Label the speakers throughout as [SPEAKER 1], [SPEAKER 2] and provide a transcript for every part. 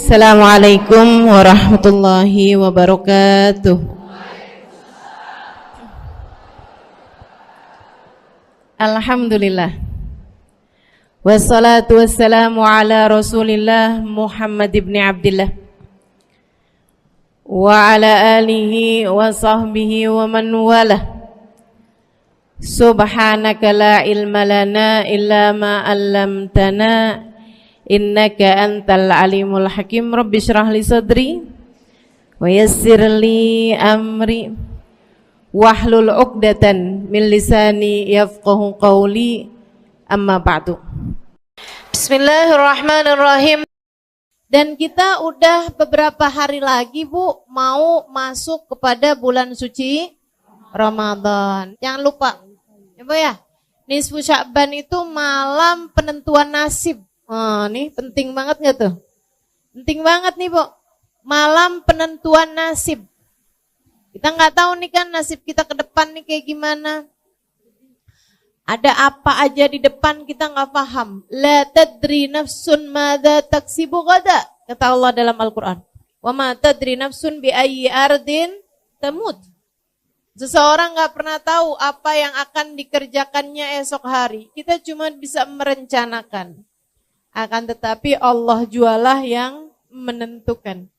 [SPEAKER 1] Assalamualaikum warahmatullahi wabarakatuh. Alhamdulillah. Wassalatu wassalamu ala Rasulillah Muhammad ibn Abdillah wa ala alihi wa sahbihi wa man walah. Subhanaka la ilma lana illa ma 'allamtana innaka antal alimul hakim. Rabbi shrah li sadri wa yassir li amri wahlul 'uqdatan min lisani yafqahu qawli. Amma ba'du. Bismillahirrahmanirrahim. Dan kita udah beberapa hari lagi, Bu, mau masuk kepada bulan suci Ramadan. Jangan lupa, ya Bu ya, nisfu Sya'ban itu malam penentuan nasib. Nih penting banget gak tuh? Penting banget nih, Bu. Malam penentuan nasib. Kita nggak tahu nih kan nasib kita ke depan nih kayak gimana. Ada apa aja di depan kita nggak paham. La tadri nafsun madza taksibu gada, kata Allah dalam Al-Qur'an. Wa ma tadri nafsun bi ayyi ardin tamut. Seseorang nggak pernah tahu apa yang akan dikerjakannya esok hari. Kita cuma bisa merencanakan. Akan tetapi Allah jualah yang menentukan.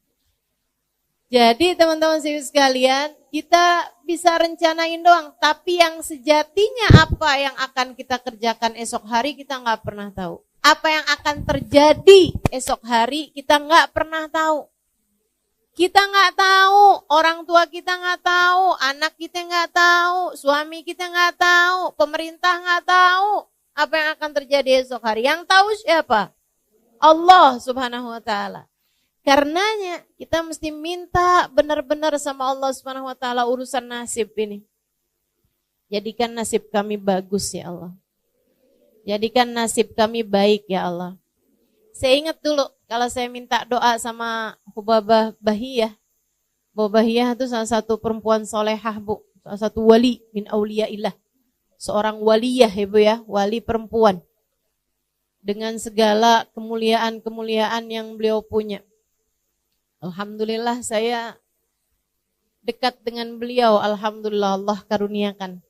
[SPEAKER 1] Jadi teman-teman sekalian, kita bisa rencanain doang, tapi yang sejatinya apa yang akan kita kerjakan esok hari kita nggak pernah tahu. Apa yang akan terjadi esok hari kita nggak pernah tahu. Kita nggak tahu, orang tua kita nggak tahu, anak kita nggak tahu, suami kita nggak tahu, pemerintah nggak tahu apa yang akan terjadi esok hari. Yang tahu siapa? Allah Subhanahu wa ta'ala. Karenanya kita mesti minta benar-benar sama Allah Subhanahu wa ta'ala urusan nasib ini. Jadikan nasib kami bagus ya Allah. Jadikan nasib kami baik ya Allah. Saya ingat dulu kalau saya minta doa sama Hubabah Bahiyah. Hubabah Bahiyah itu salah satu perempuan solehah, Bu. Salah satu wali min auliyaillah. Seorang waliyah ya Bu ya, wali perempuan. Dengan segala kemuliaan-kemuliaan yang beliau punya. Alhamdulillah saya dekat dengan beliau. Alhamdulillah Allah karuniakan.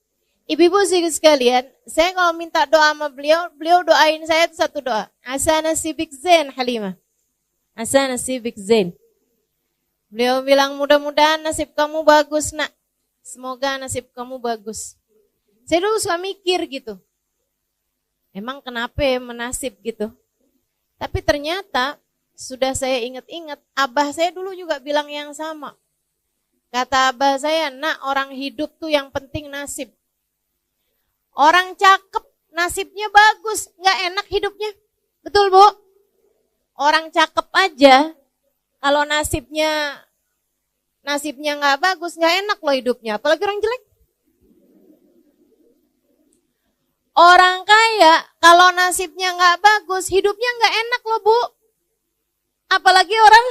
[SPEAKER 1] Ibu-ibu sekalian, saya kalau minta doa sama beliau, beliau doain saya itu satu doa. Asa nasibik zain Halimah. Asa nasibik zain. Beliau bilang mudah-mudahan nasib kamu bagus nak. Semoga nasib kamu bagus. Saya dulu suka mikir gitu. Emang kenapa ya menasib gitu? Tapi ternyata sudah saya ingat-ingat, abah saya dulu juga bilang yang sama. Kata abah saya, nak orang hidup tuh yang penting nasib. Orang cakep nasibnya bagus, gak enak hidupnya. Betul Bu? Orang cakep aja, kalau nasibnya gak bagus, gak enak loh hidupnya. Apalagi orang jelek. Orang kaya, kalau nasibnya nggak bagus, hidupnya nggak enak loh Bu. Apalagi orang.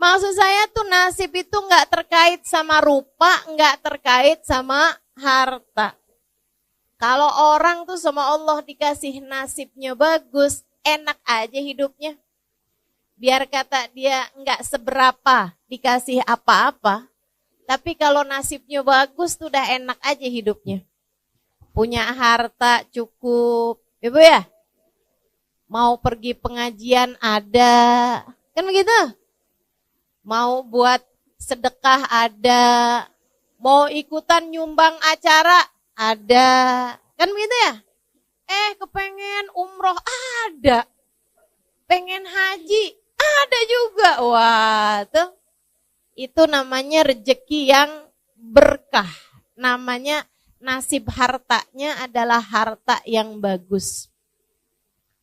[SPEAKER 1] Maksud saya tuh nasib itu nggak terkait sama rupa, nggak terkait sama harta. Kalau orang tuh sama Allah dikasih nasibnya bagus, enak aja hidupnya. Biar kata dia nggak seberapa dikasih apa-apa. Tapi kalau nasibnya bagus tuh udah enak aja hidupnya. Punya harta cukup. Ibu ya? Mau pergi pengajian ada. Kan begitu? Mau buat sedekah ada. Mau ikutan nyumbang acara ada. Kan begitu ya? Kepengen umroh ada. Pengen haji ada juga. Wah tuh. Itu namanya rezeki yang berkah. Namanya nasib hartanya adalah harta yang bagus.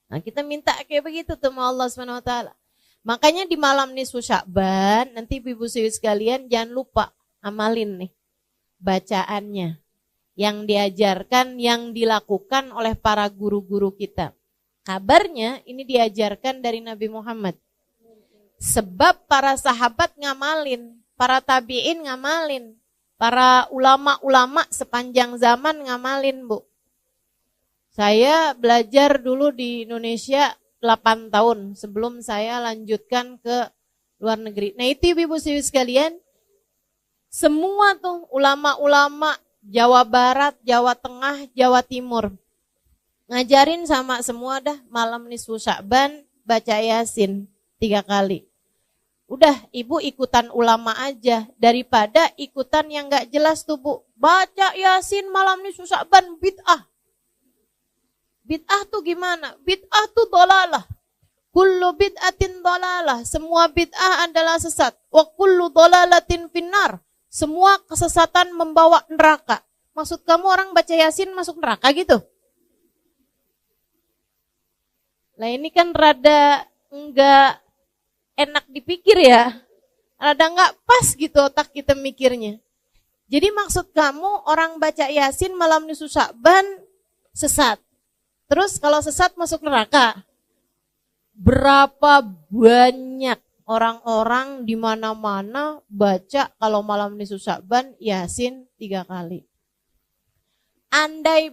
[SPEAKER 1] Nah kita minta kayak begitu tuh sama Allah Subhanahu wa ta'ala. Makanya di malam nisfu Sya'ban, nanti ibu-ibu sekalian jangan lupa amalin nih bacaannya. Yang diajarkan, yang dilakukan oleh para guru-guru kita. Kabarnya ini diajarkan dari Nabi Muhammad. Sebab para sahabat ngamalin, para tabi'in ngamalin, para ulama-ulama sepanjang zaman ngamalin Bu. Saya belajar dulu di Indonesia 8 tahun sebelum saya lanjutkan ke luar negeri. Nah itu ibu-ibu sekalian, semua tuh ulama-ulama Jawa Barat, Jawa Tengah, Jawa Timur ngajarin sama semua dah malam nisfu Sya'ban baca Yasin 3 kali. Udah ibu ikutan ulama aja daripada ikutan yang gak jelas tuh bu. Baca Yasin malam nisfu Sya'ban bid'ah. Bid'ah tuh gimana? Bid'ah tuh dolalah. Kullu bid'atin dolalah. Semua bid'ah adalah sesat. Wa kullu dolalatin finnar. Semua kesesatan membawa neraka. Maksud kamu orang baca Yasin masuk neraka gitu? Nah ini kan rada enggak enak dipikir ya. Rada enggak pas gitu otak kita mikirnya. Jadi maksud kamu orang baca Yasin malam nisfu Sya'ban sesat. Terus kalau sesat masuk neraka. Berapa banyak orang-orang di mana-mana baca kalau malam nisfu Sya'ban Yasin 3 kali. Andai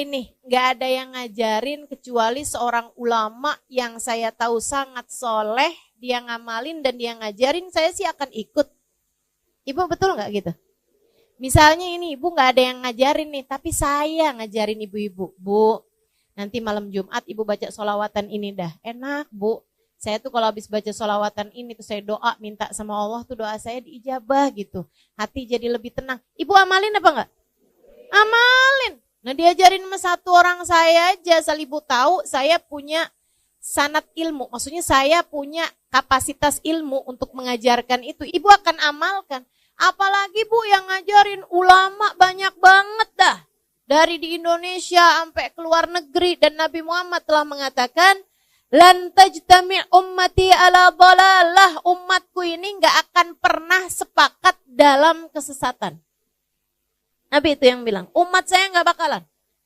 [SPEAKER 1] nih nggak ada yang ngajarin kecuali seorang ulama yang saya tahu sangat soleh, dia ngamalin dan dia ngajarin, saya sih akan ikut. Ibu betul nggak gitu? Misalnya ini ibu nggak ada yang ngajarin nih, tapi saya ngajarin ibu-ibu, bu. Nanti malam Jumat ibu baca sholawatan ini dah, enak bu. Saya tuh kalau habis baca sholawatan ini tuh saya doa minta sama Allah tuh doa saya diijabah gitu, hati jadi lebih tenang. Ibu amalin apa nggak? Amalin. Nah diajarin sama satu orang saya aja, asal ibu tahu saya punya sanad ilmu. Maksudnya saya punya kapasitas ilmu untuk mengajarkan itu. Ibu akan amalkan. Apalagi bu yang ngajarin ulama banyak banget dah. Dari di Indonesia sampai ke luar negeri. Dan Nabi Muhammad telah mengatakan, lan tajtami' ummati ala dhalalah. Umatku ini gak akan pernah sepakat dalam kesesatan. Nabi itu yang bilang, umat saya gak bakalan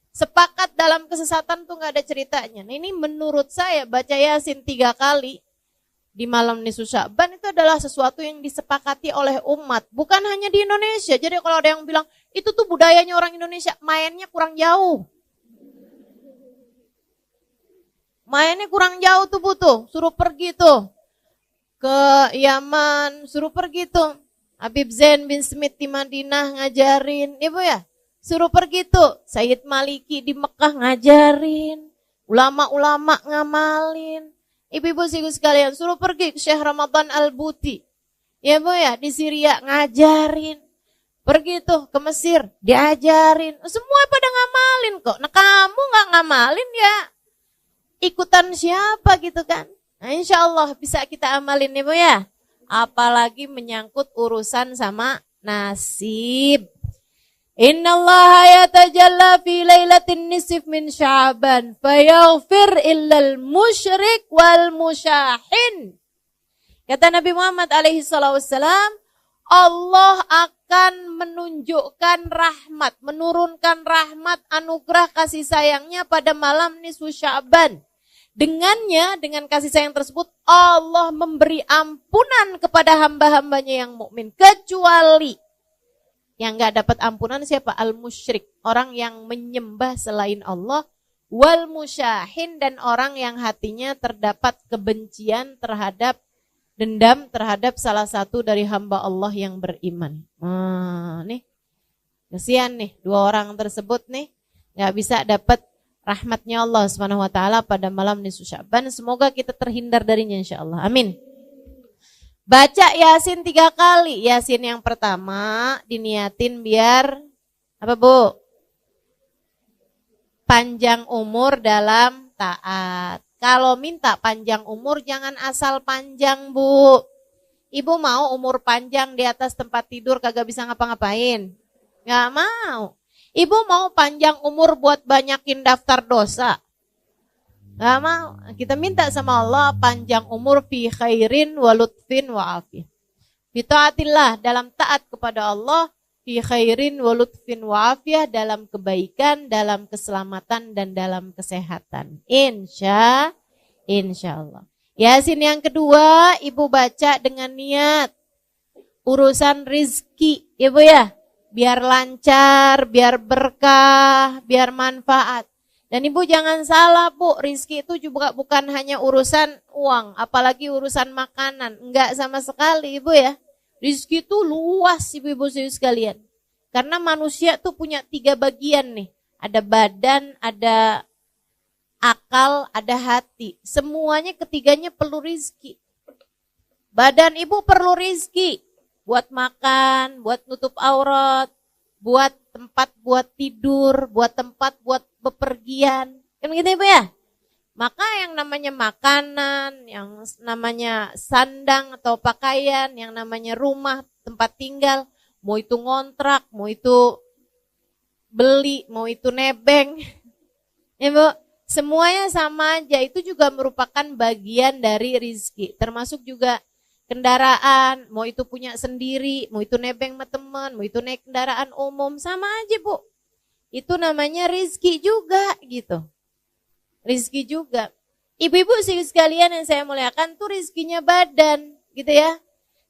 [SPEAKER 1] sepakat dalam kesesatan tuh gak ada ceritanya. Nah ini menurut saya baca Yasin 3 kali di malam nisfu Sya'ban itu adalah sesuatu yang disepakati oleh umat. Bukan hanya di Indonesia. Jadi kalau ada yang bilang, itu tuh budayanya orang Indonesia, mainnya kurang jauh. Mainnya kurang jauh tuh butuh, suruh pergi tuh ke Yaman, suruh pergi tuh. Habib Zain bin Smith di Madinah ngajarin, ibu ya, suruh pergi tuh. Sayyid Maliki di Mekah ngajarin, ulama-ulama ngamalin. Ibu-ibu sekalian, suruh pergi ke Syekh Ramadan Al-Buti, ya bu ya, di Syria ngajarin. Pergi tuh ke Mesir, diajarin. Semua pada ngamalin kok. Nah kamu gak ngamalin ya, ikutan siapa gitu kan? Nah insya Allah bisa kita amalin ibu ya. Apalagi menyangkut urusan sama nasib. Innallaha yatajalla fi lailatin nisf min Sya'ban fayaghfir illal musyrik wal musyahin. Kata Nabi Muhammad alaihi salatu wassalam, Allah akan menunjukkan rahmat, menurunkan rahmat, anugerah kasih sayangnya pada malam nisfu Sya'ban. Dengannya, dengan kasih sayang tersebut, Allah memberi ampunan kepada hamba-hambanya yang mukmin, kecuali yang gak dapat ampunan siapa? Al-musyrik, orang yang menyembah selain Allah, wal musyahin, dan orang yang hatinya terdapat kebencian terhadap, dendam terhadap salah satu dari hamba Allah yang beriman. Nih, kasihan nih, 2 orang tersebut nih gak bisa dapat rahmatnya Allah Subhanahu wa taala pada malam nisfu Sya'ban. Semoga kita terhindar darinya insyaallah. Amin. Baca Yasin 3 kali. Yasin yang pertama diniatin biar apa bu? Panjang umur dalam taat. Kalau minta panjang umur jangan asal panjang bu. Ibu mau umur panjang di atas tempat tidur kagak bisa ngapa-ngapain? Gak mau. Ibu mau panjang umur buat banyakin daftar dosa? Gak mau. Kita minta sama Allah panjang umur fi khairin wa lutfin wa afiyah. Fi taatillah, dalam taat kepada Allah, fi khairin wa lutfin wa afiyah, dalam kebaikan, dalam keselamatan dan dalam kesehatan. Insya Allah. Yasin yang kedua ibu baca dengan niat urusan rizki, ibu ya. Biar lancar, biar berkah, biar manfaat. Dan ibu jangan salah bu, rizki itu juga bukan hanya urusan uang, apalagi urusan makanan. Enggak sama sekali ibu ya. Rizki itu luas ibu-ibu sekalian. Karena manusia tuh punya 3 bagian nih. Ada badan, ada akal, ada hati. Semuanya ketiganya perlu rizki. Badan ibu perlu rizki. Buat makan, buat nutup aurat, buat tempat buat tidur, buat tempat buat bepergian. Kan gitu ibu ya? Maka yang namanya makanan, yang namanya sandang atau pakaian, yang namanya rumah, tempat tinggal, mau itu ngontrak, mau itu beli, mau itu nebeng. Ya bu, semuanya sama aja, itu juga merupakan bagian dari rizki. Termasuk juga kendaraan, mau itu punya sendiri, mau itu nebeng sama teman, mau itu naik kendaraan umum, sama aja bu. Itu namanya rizki juga gitu. Rizki juga. Ibu-ibu sekalian yang saya muliakan tuh rizkinya badan gitu ya.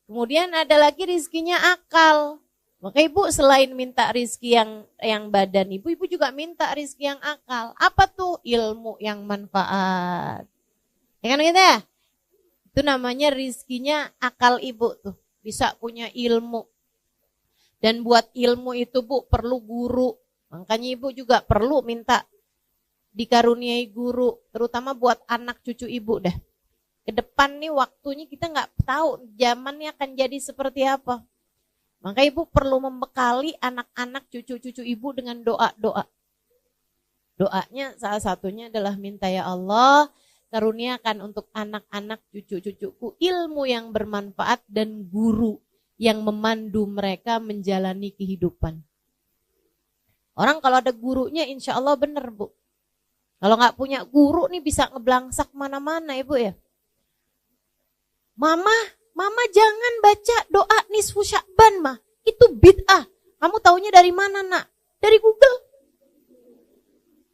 [SPEAKER 1] Kemudian ada lagi rizkinya akal. Maka ibu selain minta rizki yang badan, ibu juga minta rizki yang akal. Apa tuh? Ilmu yang manfaat. Ya kan gitu ya? Itu namanya rizkinya akal ibu tuh. Bisa punya ilmu. Dan buat ilmu itu bu perlu guru. Makanya ibu juga perlu minta dikaruniai guru. Terutama buat anak cucu ibu dah. Ke depan nih waktunya kita gak tahu zamannya akan jadi seperti apa. Maka ibu perlu membekali anak-anak cucu-cucu ibu dengan doa-doa. Doanya salah satunya adalah minta ya Allah, karuniakan untuk anak-anak cucu-cucuku ilmu yang bermanfaat dan guru yang memandu mereka menjalani kehidupan. Orang kalau ada gurunya insya Allah benar bu. Kalau gak punya guru nih bisa ngeblangsak mana-mana ibu ya. Mama jangan baca doa nisfu Sya'ban mah. Itu bid'ah. Kamu taunya dari mana nak? Dari Google.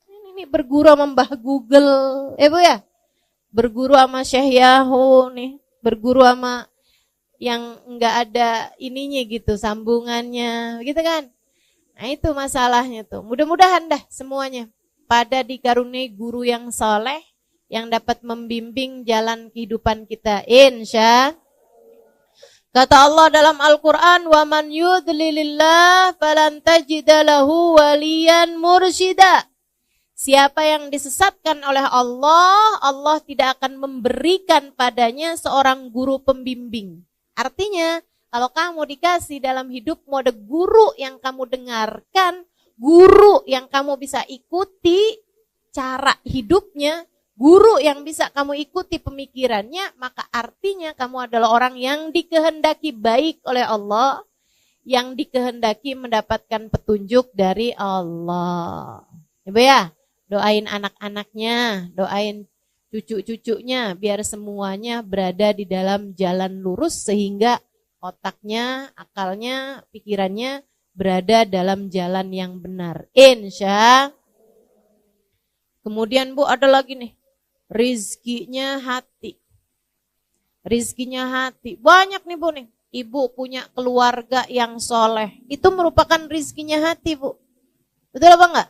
[SPEAKER 1] Ini berguru sama Mbah Google. Bu ya. Berguru sama Syekh Yahoo nih. Berguru sama yang enggak ada ininya gitu. Sambungannya. Gitu kan. Nah itu masalahnya tuh. Mudah-mudahan dah semuanya. Pada dikaruniai guru yang soleh. Yang dapat membimbing jalan kehidupan kita. Insya kata Allah dalam Al-Quran, وَمَنْ يُضْلِلِ اللَّهِ فَلَنْ تَجِدَ لَهُ وَلِيًّا مُرْشِدًا. Siapa yang disesatkan oleh Allah, Allah tidak akan memberikan padanya seorang guru pembimbing. Artinya, kalau kamu dikasih dalam hidupmu ada guru yang kamu dengarkan, guru yang kamu bisa ikuti cara hidupnya, guru yang bisa kamu ikuti pemikirannya, maka artinya kamu adalah orang yang dikehendaki baik oleh Allah, yang dikehendaki mendapatkan petunjuk dari Allah. Ibu ya, doain anak-anaknya, doain cucu-cucunya, biar semuanya berada di dalam jalan lurus sehingga otaknya, akalnya, pikirannya berada dalam jalan yang benar. Insya. Kemudian bu ada lagi nih. Rizkinya hati. Rizkinya hati. Banyak nih bu nih. Ibu punya keluarga yang soleh. Itu merupakan rizkinya hati bu. Betul apa enggak?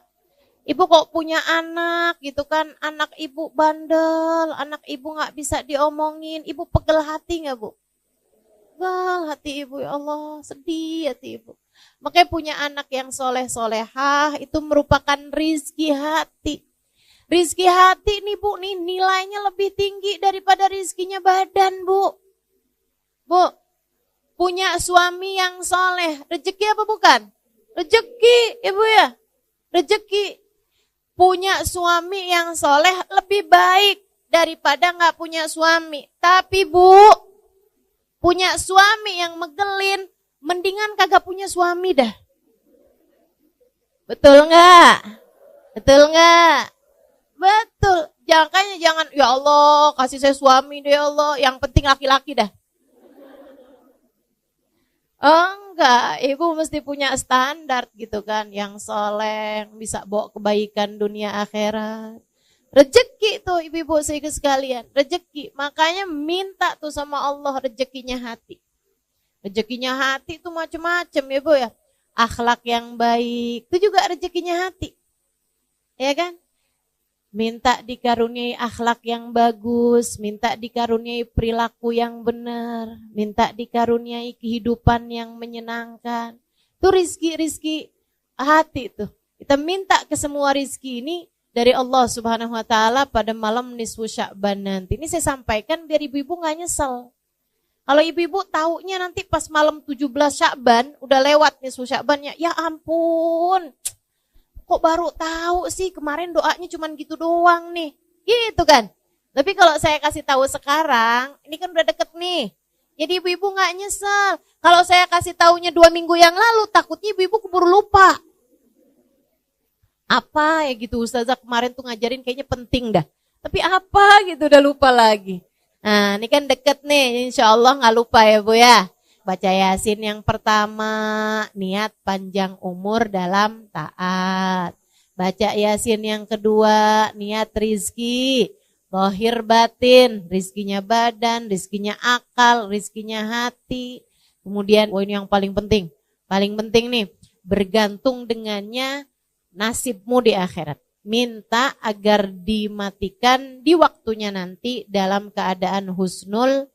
[SPEAKER 1] Ibu kok punya anak gitu kan. Anak ibu bandel. Anak ibu gak bisa diomongin. Ibu pegel hati gak bu? Pegel hati ibu ya Allah. Sedih hati ibu. Makanya punya anak yang soleh-solehah. Itu merupakan rizki hati. Rizki hati nih bu, nih nilainya lebih tinggi daripada rizkinya badan bu. Bu, punya suami yang soleh, rezeki apa bukan? Rezeki ibu ya, rezeki. Punya suami yang soleh lebih baik daripada gak punya suami. Tapi bu, punya suami yang megelin, mendingan kagak punya suami dah. Betul gak? Betul gak? Betul, jangan ya Allah kasih saya suami deh ya Allah, yang penting laki-laki dah. Enggak, ibu mesti punya standar gitu kan, yang soleh, bisa bawa kebaikan dunia akhirat. Rezeki tuh ibu-ibu sekalian, rezeki. Makanya minta tuh sama Allah rezekinya hati. Rezekinya hati tuh macam-macam ya bu ya. Akhlak yang baik, itu juga rezekinya hati. Ya kan? minta dikaruniai akhlak yang bagus, minta dikaruniai perilaku yang benar, minta dikaruniai kehidupan yang menyenangkan. Itu rizki hati tuh. Kita minta ke semua rizki ini dari Allah Subhanahu wa taala pada malam nisfu Sya'ban nanti. Ini saya sampaikan biar ibu-ibu enggak nyesel. Kalau ibu-ibu taunya nanti pas malam 17 Sya'ban udah lewat nisfu Sya'bannya, ya ampun. Kok baru tahu sih, kemarin doanya cuman gitu doang nih. Gitu kan. Tapi kalau saya kasih tahu sekarang, ini kan udah deket nih. Jadi ibu-ibu enggak nyesel. Kalau saya kasih taunya 2 minggu yang lalu, takutnya ibu-ibu keburu lupa. Apa ya gitu, Ustazah kemarin tuh ngajarin kayaknya penting dah. Tapi apa gitu udah lupa lagi. Nah ini kan deket nih, insya Allah gak lupa ya Bu ya. Baca Yasin yang pertama, niat panjang umur dalam taat. Baca Yasin yang kedua, niat rizki, zahir batin, rizkinya badan, rizkinya akal, rizkinya hati. Kemudian, ini yang paling penting nih, bergantung dengannya nasibmu di akhirat. Minta agar dimatikan di waktunya nanti dalam keadaan husnul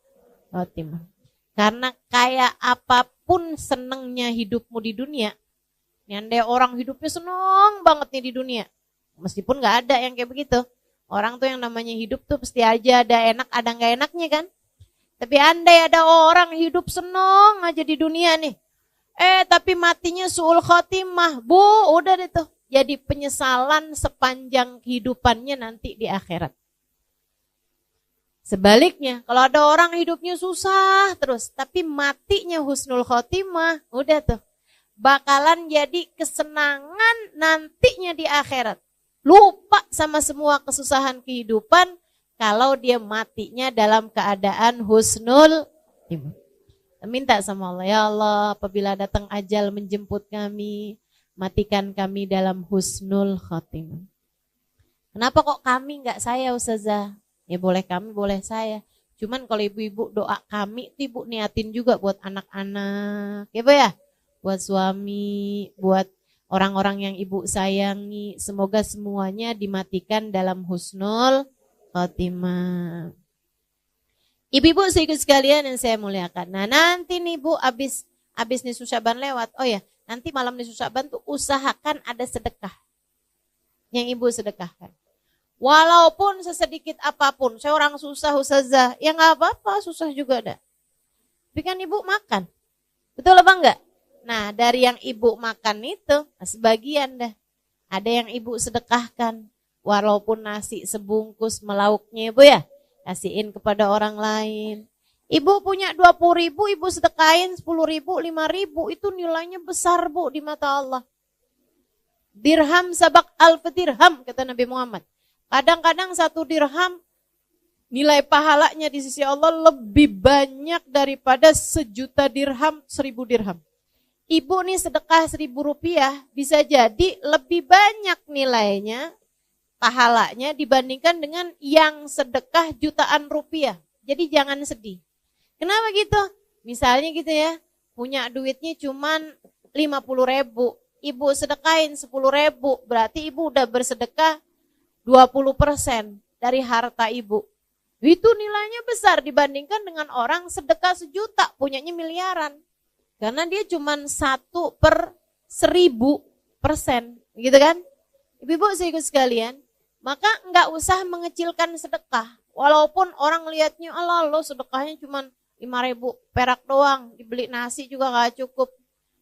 [SPEAKER 1] khotimah. Karena kayak apapun senengnya hidupmu di dunia, ada orang hidupnya seneng banget nih di dunia. Meskipun gak ada yang kayak begitu. Orang tuh yang namanya hidup tuh pasti aja ada enak, ada gak enaknya kan. Tapi andai ada orang hidup seneng aja di dunia nih. Tapi matinya su'ul khotimah. Bu, udah deh tuh. Jadi penyesalan sepanjang kehidupannya nanti di akhirat. Sebaliknya, kalau ada orang hidupnya susah terus, tapi matinya husnul khotimah, udah tuh. Bakalan jadi kesenangan nantinya di akhirat. Lupa sama semua kesusahan kehidupan kalau dia matinya dalam keadaan husnul khotimah. Minta sama Allah, ya Allah apabila datang ajal menjemput kami, matikan kami dalam husnul khotimah. Kenapa kok kami enggak saya Ustazah? Ya boleh kami, boleh saya. Cuman kalau ibu-ibu doa kami, ibu niatin juga buat anak-anak. Ya Bu ya? Buat suami, buat orang-orang yang ibu sayangi. Semoga semuanya dimatikan dalam husnul khotimah. Ibu-ibu sekalian yang saya muliakan. Nah nanti nih Bu, abis nisfu Sya'ban lewat. Oh ya, nanti malam nisfu Sya'ban tuh usahakan ada sedekah. Yang ibu sedekahkan. Walaupun sesedikit apapun, saya orang susah Ustazah, ya gak apa-apa, susah juga ada. Tapi kan ibu makan, betul apa enggak? Nah dari yang ibu makan itu, sebagian dah, ada yang ibu sedekahkan. Walaupun nasi sebungkus melauknya ibu ya, kasihin kepada orang lain. Ibu punya 20.000, ibu sedekahin 10.000, 5.000, itu nilainya besar Bu di mata Allah. Dirham sabak alf dirham, kata Nabi Muhammad. Kadang-kadang 1 dirham nilai pahalanya di sisi Allah lebih banyak daripada 1.000.000 dirham, 1.000 dirham. Ibu nih sedekah 1.000 rupiah bisa jadi lebih banyak nilainya, pahalanya dibandingkan dengan yang sedekah jutaan rupiah. Jadi jangan sedih. Kenapa gitu? Misalnya gitu ya, punya duitnya cuman 50.000, ibu sedekahin 10.000, berarti ibu udah bersedekah 20% dari harta ibu. Itu nilainya besar dibandingkan dengan orang sedekah 1 juta, punyanya miliaran. Karena dia cuma 1/1000%, gitu kan? Ibu-ibu sekalian, maka enggak usah mengecilkan sedekah. Walaupun orang lihatnya, Allah lo sedekahnya cuma 5.000 perak doang, dibeli nasi juga enggak cukup.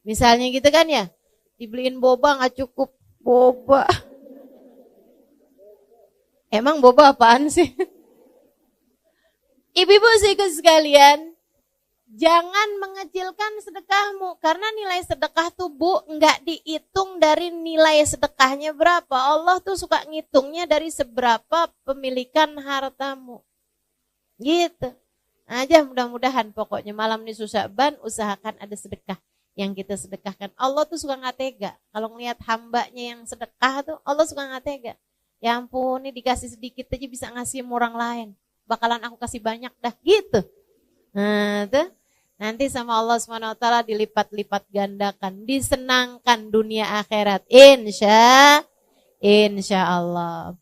[SPEAKER 1] Misalnya gitu kan ya, dibeliin boba enggak cukup. Boba. Emang boba apaan sih? Ibu-ibu sekalian, jangan mengecilkan sedekahmu. Karena nilai sedekah tuh Bu, enggak dihitung dari nilai sedekahnya berapa. Allah tuh suka ngitungnya dari seberapa pemilikan hartamu. Gitu. Aja mudah-mudahan pokoknya malam nisfu Sya'ban usahakan ada sedekah yang kita sedekahkan. Allah tuh suka gak tega. Kalau ngelihat hambanya yang sedekah tuh, Allah suka gak tega. Ya ampun, ini dikasih sedikit aja bisa ngasih sama orang lain. Bakalan aku kasih banyak dah, gitu. Nah, tuh. Nanti sama Allah SWT dilipat-lipat gandakan, disenangkan dunia akhirat. Insya Allah.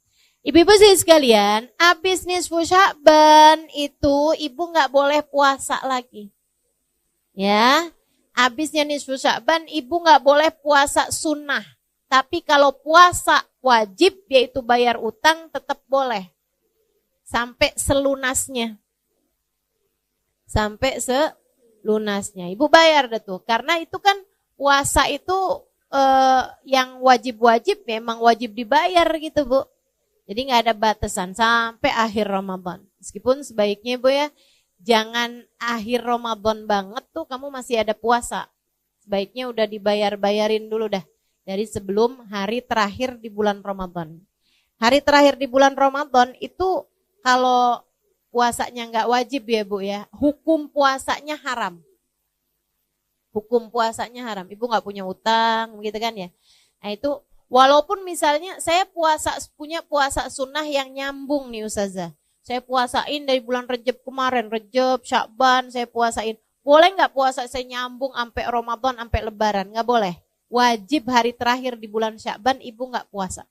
[SPEAKER 1] Ibu-ibu sih sekalian, habis nisfu Sya'ban itu ibu nggak boleh puasa lagi. Ya, habisnya nisfu Sya'ban ibu nggak boleh puasa sunnah. Tapi kalau puasa wajib yaitu bayar utang tetap boleh. Sampai selunasnya. Sampai selunasnya. Ibu bayar deh tuh. Karena itu kan puasa itu yang wajib-wajib memang wajib dibayar gitu Bu. Jadi nggak ada batasan sampai akhir Ramadan. Meskipun sebaiknya Bu ya, jangan akhir Ramadan banget tuh kamu masih ada puasa. Sebaiknya udah dibayar-bayarin dulu dah. Dari sebelum hari terakhir di bulan Ramadan. Hari terakhir di bulan Ramadan itu kalau puasanya nggak wajib ya Bu ya, hukum puasanya haram. Hukum puasanya haram. Ibu nggak punya utang, begitu kan ya. Nah itu walaupun misalnya saya punya puasa sunnah yang nyambung nih Ustazah. Saya puasain dari bulan Rejab kemarin, Rejab, Sya'ban saya puasain. Boleh nggak puasa saya nyambung sampai Ramadan, sampai Lebaran? Nggak boleh. Wajib hari terakhir di bulan Sya'ban ibu nggak puasa.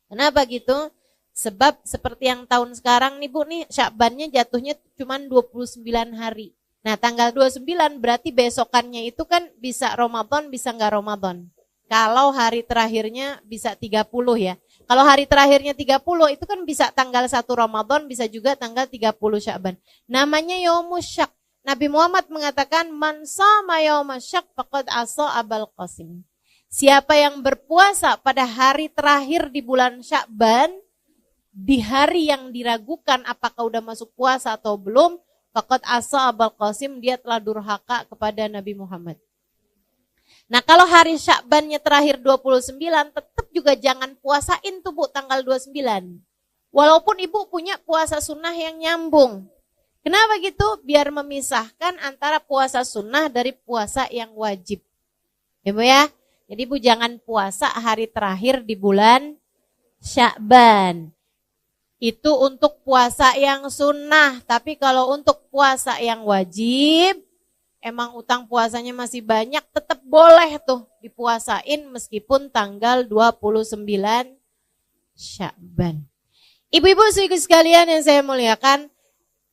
[SPEAKER 1] Kenapa gitu? Sebab seperti yang tahun sekarang nih Bu nih Sya'bannya jatuhnya cuma 29 hari. Nah tanggal 29 berarti besokannya itu kan bisa Ramadan bisa nggak Ramadan. Kalau hari terakhirnya bisa 30 ya. Kalau hari terakhirnya 30 itu kan bisa tanggal 1 Ramadan, bisa juga tanggal 30 Sya'ban. Namanya Yaumus Syak. Nabi Muhammad mengatakan, Man shama yaumas syak faqad asa Abal Qasim. Siapa yang berpuasa pada hari terakhir di bulan Sya'ban, di hari yang diragukan apakah udah masuk puasa atau belum, faqad asa Abal Qasim, dia telah durhaka kepada Nabi Muhammad. Nah kalau hari Sya'bannya terakhir 29, tetap juga jangan puasain tuh Bu tanggal 29. Walaupun ibu punya puasa sunnah yang nyambung. Kenapa gitu? Biar memisahkan antara puasa sunnah dari puasa yang wajib. Ya Bu ya? Jadi Bu jangan puasa hari terakhir di bulan Sya'ban. Itu untuk puasa yang sunnah. Tapi kalau untuk puasa yang wajib, emang utang puasanya masih banyak, tetap boleh tuh dipuasain meskipun tanggal 29 Sya'ban. Ibu-ibu sekalian yang saya muliakan,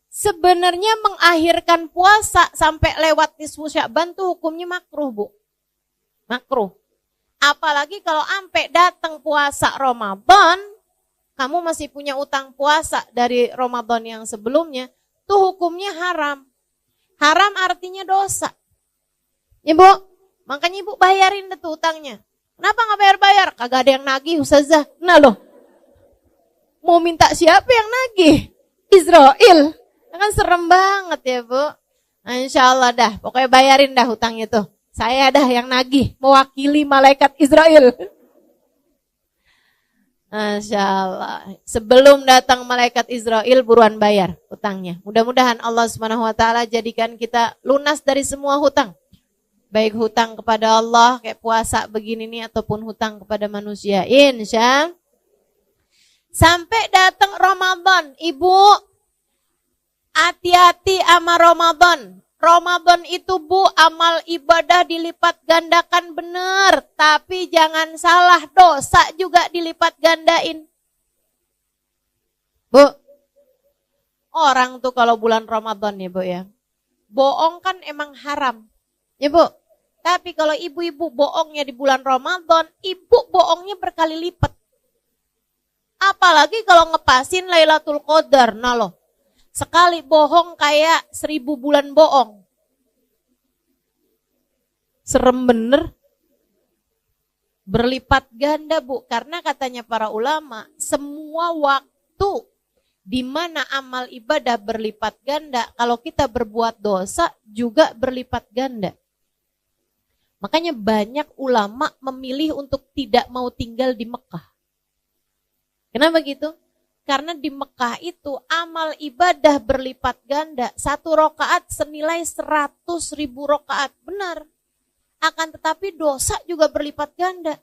[SPEAKER 1] sebenarnya mengakhirkan puasa sampai lewat nisfu Sya'ban tuh hukumnya makruh Bu. Makruh. Apalagi kalau sampai datang puasa Ramadan, kamu masih punya utang puasa dari Ramadan yang sebelumnya, tuh hukumnya haram. Haram artinya dosa. Ya Bu, makanya Ibu bayarin tuh utangnya. Kenapa gak bayar-bayar? Kagak ada yang nagih Ustazah. Nah loh, mau minta siapa yang nagih? Israel. Kan serem banget ya Bu. Nah, insya Allah dah, pokoknya bayarin dah hutangnya tuh. Saya dah yang nagih, mewakili malaikat Israel. Masya Allah. Sebelum datang malaikat Israel, buruan bayar hutangnya. Mudah-mudahan Allah SWT jadikan kita lunas dari semua hutang. Baik hutang kepada Allah, kayak puasa begini nih, ataupun hutang kepada manusia. Insya. Sampai datang Ramadan, Ibu, hati-hati sama Ramadan. Ramadan itu Bu, amal ibadah dilipat gandakan benar. Tapi jangan salah, dosa juga dilipat gandain. Bu, orang tuh kalau bulan Ramadan ya Bu ya, bohong kan emang haram. Ya Bu, tapi kalau ibu-ibu bohongnya di bulan Ramadan, ibu bohongnya berkali lipat. Apalagi kalau ngepasin Lailatul Qadar, nah loh. Sekali bohong kayak 1000 bulan bohong. Serem bener. Berlipat ganda Bu. Karena katanya para ulama, semua waktu di mana amal ibadah berlipat ganda, kalau kita berbuat dosa juga berlipat ganda. Makanya banyak ulama memilih untuk tidak mau tinggal di Mekah. Kenapa gitu? Karena di Mekah itu amal ibadah berlipat ganda. 1 rakaat senilai 100.000 rakaat. Benar. Akan tetapi dosa juga berlipat ganda.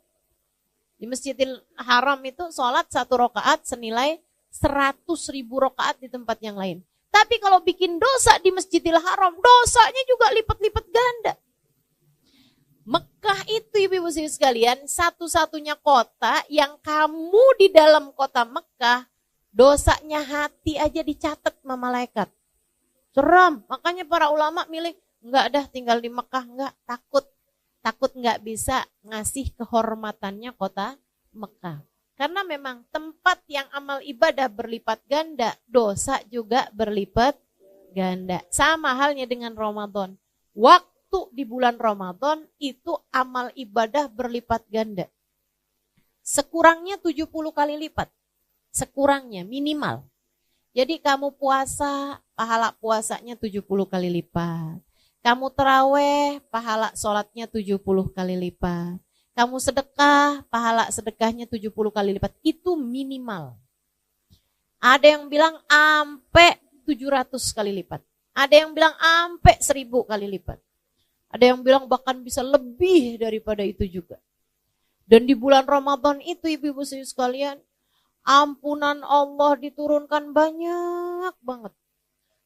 [SPEAKER 1] Di Masjidil Haram itu sholat 1 rakaat senilai 100.000 rakaat di tempat yang lain. Tapi kalau bikin dosa di Masjidil Haram, dosanya juga lipat-lipat ganda. Mekah itu ibu-ibu sekalian satu-satunya kota yang kamu di dalam kota Mekah dosanya hati aja dicatat sama malaikat. Seram, makanya para ulama milih enggak dah tinggal di Mekah, enggak, takut enggak bisa ngasih kehormatannya kota Mekah. Karena memang tempat yang amal ibadah berlipat ganda, dosa juga berlipat ganda. Sama halnya dengan Ramadan. Waktu di bulan Ramadan itu amal ibadah berlipat ganda. Sekurangnya 70 kali lipat. Sekurangnya minimal. Jadi kamu puasa, pahala puasanya 70 kali lipat. Kamu terawih, pahala sholatnya 70 kali lipat. Kamu sedekah, pahala sedekahnya 70 kali lipat. Itu minimal. Ada yang bilang ampe 700 kali lipat. Ada yang bilang ampe 1000 kali lipat. Ada yang bilang bahkan bisa lebih daripada itu juga. Dan di bulan Ramadan itu ibu-ibu sekalian, ampunan Allah diturunkan banyak banget.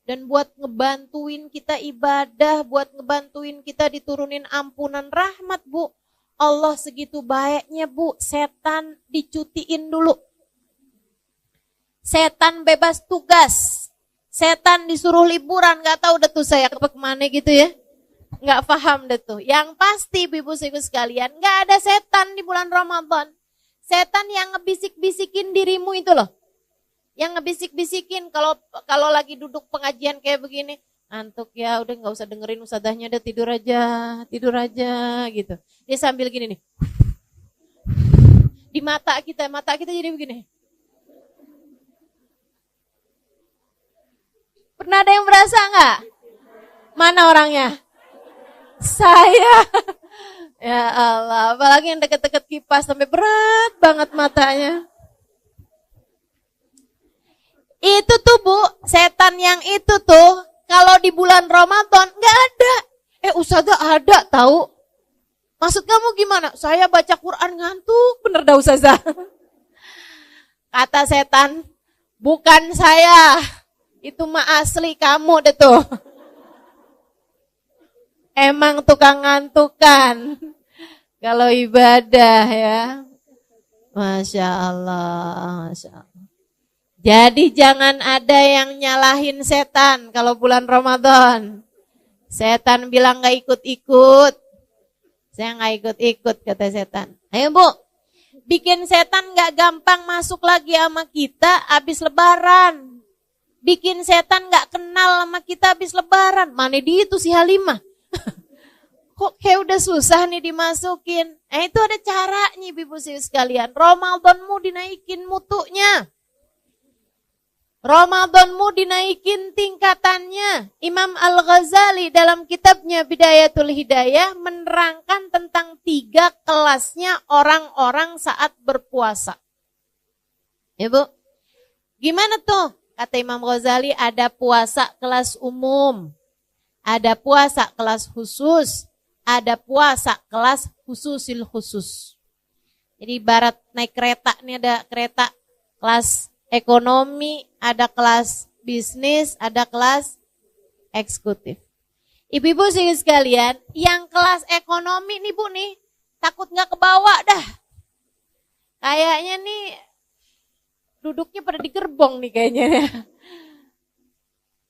[SPEAKER 1] Dan buat ngebantuin kita ibadah, buat ngebantuin kita diturunin ampunan rahmat, Bu. Allah segitu baiknya, Bu. Setan dicutiin dulu. Setan bebas tugas. Setan disuruh liburan, gak tahu deh tuh saya kemana gitu ya. Gak paham deh tuh. Yang pasti ibu-ibu sekalian, gak ada setan di bulan Ramadan. Setan yang ngebisik-bisikin dirimu itu loh. Yang ngebisik-bisikin kalau lagi duduk pengajian kayak begini, ngantuk ya, udah nggak usah dengerin ustadzahnya, udah tidur aja gitu. Dia sambil gini nih. Di mata kita jadi begini. Pernah ada yang berasa nggak? Mana orangnya? Saya. Ya Allah, apalagi yang deket-deket kipas sampai berat banget matanya. Itu tuh Bu, setan yang itu tuh kalau di bulan Ramadan nggak ada. Ustazah ada tahu. Maksud kamu gimana? Saya baca Quran ngantuk, bener dah Ustazah. Kata setan, bukan saya. Itu mah asli kamu deh tuh. Emang tukang ngantukan kalau ibadah ya. Masya Allah, Masya Allah. Jadi jangan ada yang nyalahin setan kalau bulan Ramadan. Setan bilang gak ikut-ikut. Saya gak ikut-ikut kata setan. Ayo Bu, bikin setan gak gampang masuk lagi sama kita habis lebaran. Bikin setan gak kenal sama kita habis lebaran. Mana di itu si Halimah. Kok kayak udah susah nih dimasukin. Itu ada caranya ibu-ibu sekalian. Ramadanmu dinaikin mutunya. Ramadanmu dinaikin tingkatannya. Imam Al-Ghazali dalam kitabnya Bidayatul Hidayah menerangkan tentang 3 kelasnya orang-orang saat berpuasa. Ya Bu, gimana tuh? Kata Imam Ghazali, ada puasa kelas umum, ada puasa kelas khusus, ada puasa kelas khususil khusus. Jadi ibarat naik kereta, nih ada kereta kelas ekonomi, ada kelas bisnis, ada kelas eksekutif. Ibu-ibu sekalian, yang kelas ekonomi nih Bu nih, takut gak kebawa dah. Kayaknya nih, duduknya pada di gerbong nih kayaknya.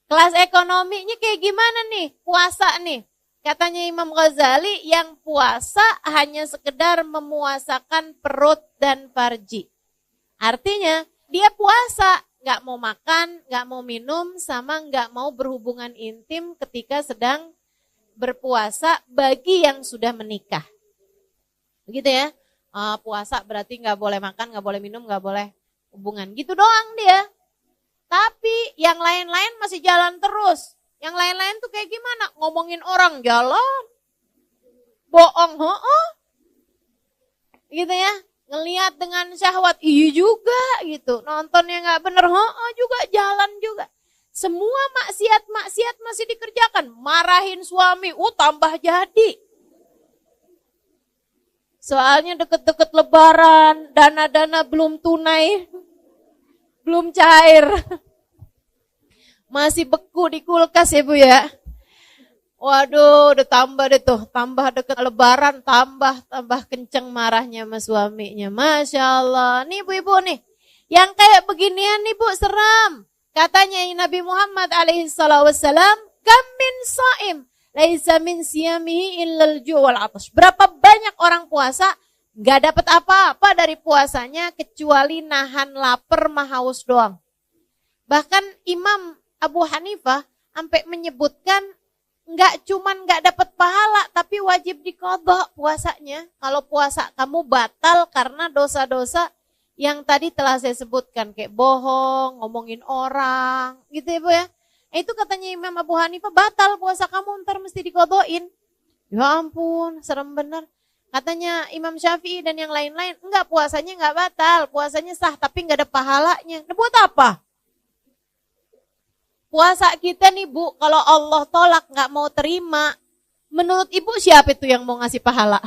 [SPEAKER 1] Kelas ekonominya kayak gimana nih, puasa nih. Katanya Imam Ghazali, yang puasa hanya sekedar memuasakan perut dan farji. Artinya, dia puasa, gak mau makan, gak mau minum, sama gak mau berhubungan intim ketika sedang berpuasa bagi yang sudah menikah. Begitu ya, puasa berarti gak boleh makan, gak boleh minum, gak boleh hubungan. Gitu doang dia. Tapi yang lain-lain masih jalan terus. Yang lain-lain tuh kayak gimana? Ngomongin orang jalan. Bohong, gitu ya. Ngelihat dengan syahwat, iya juga gitu. Nontonnya gak bener, juga jalan juga. Semua maksiat masih dikerjakan. Marahin suami, tambah jadi. Soalnya deket-deket lebaran, dana-dana belum tunai, belum cair. Masih beku di kulkas ya Bu ya. Waduh, udah tambah deh tuh, tambah deket lebaran, tambah kenceng marahnya sama suaminya. Masya Allah, nih ibu-ibu nih, yang kayak beginian nih bu, seram. Katanya Nabi Muhammad alaihissalam, kam min saim, laisa min siyamihi illal ju' wal atash. Berapa banyak orang puasa, gak dapat apa-apa dari puasanya, kecuali nahan lapar sama haus doang. Bahkan Imam Abu Hanifah sampai menyebutkan nggak dapat pahala, tapi wajib diqadha puasanya. Kalau puasa kamu batal karena dosa-dosa yang tadi telah saya sebutkan, kayak bohong, ngomongin orang, gitu ya Bu ya. Itu katanya Imam Abu Hanifah, batal puasa kamu, ntar mesti diqadhain. Ya ampun, serem bener. Katanya Imam Syafi'i dan yang lain-lain, enggak, puasanya enggak batal, puasanya sah, tapi enggak ada pahalanya. Nah, buat apa? Puasa kita nih Bu, kalau Allah tolak nggak mau terima, menurut Ibu siapa itu yang mau ngasih pahala?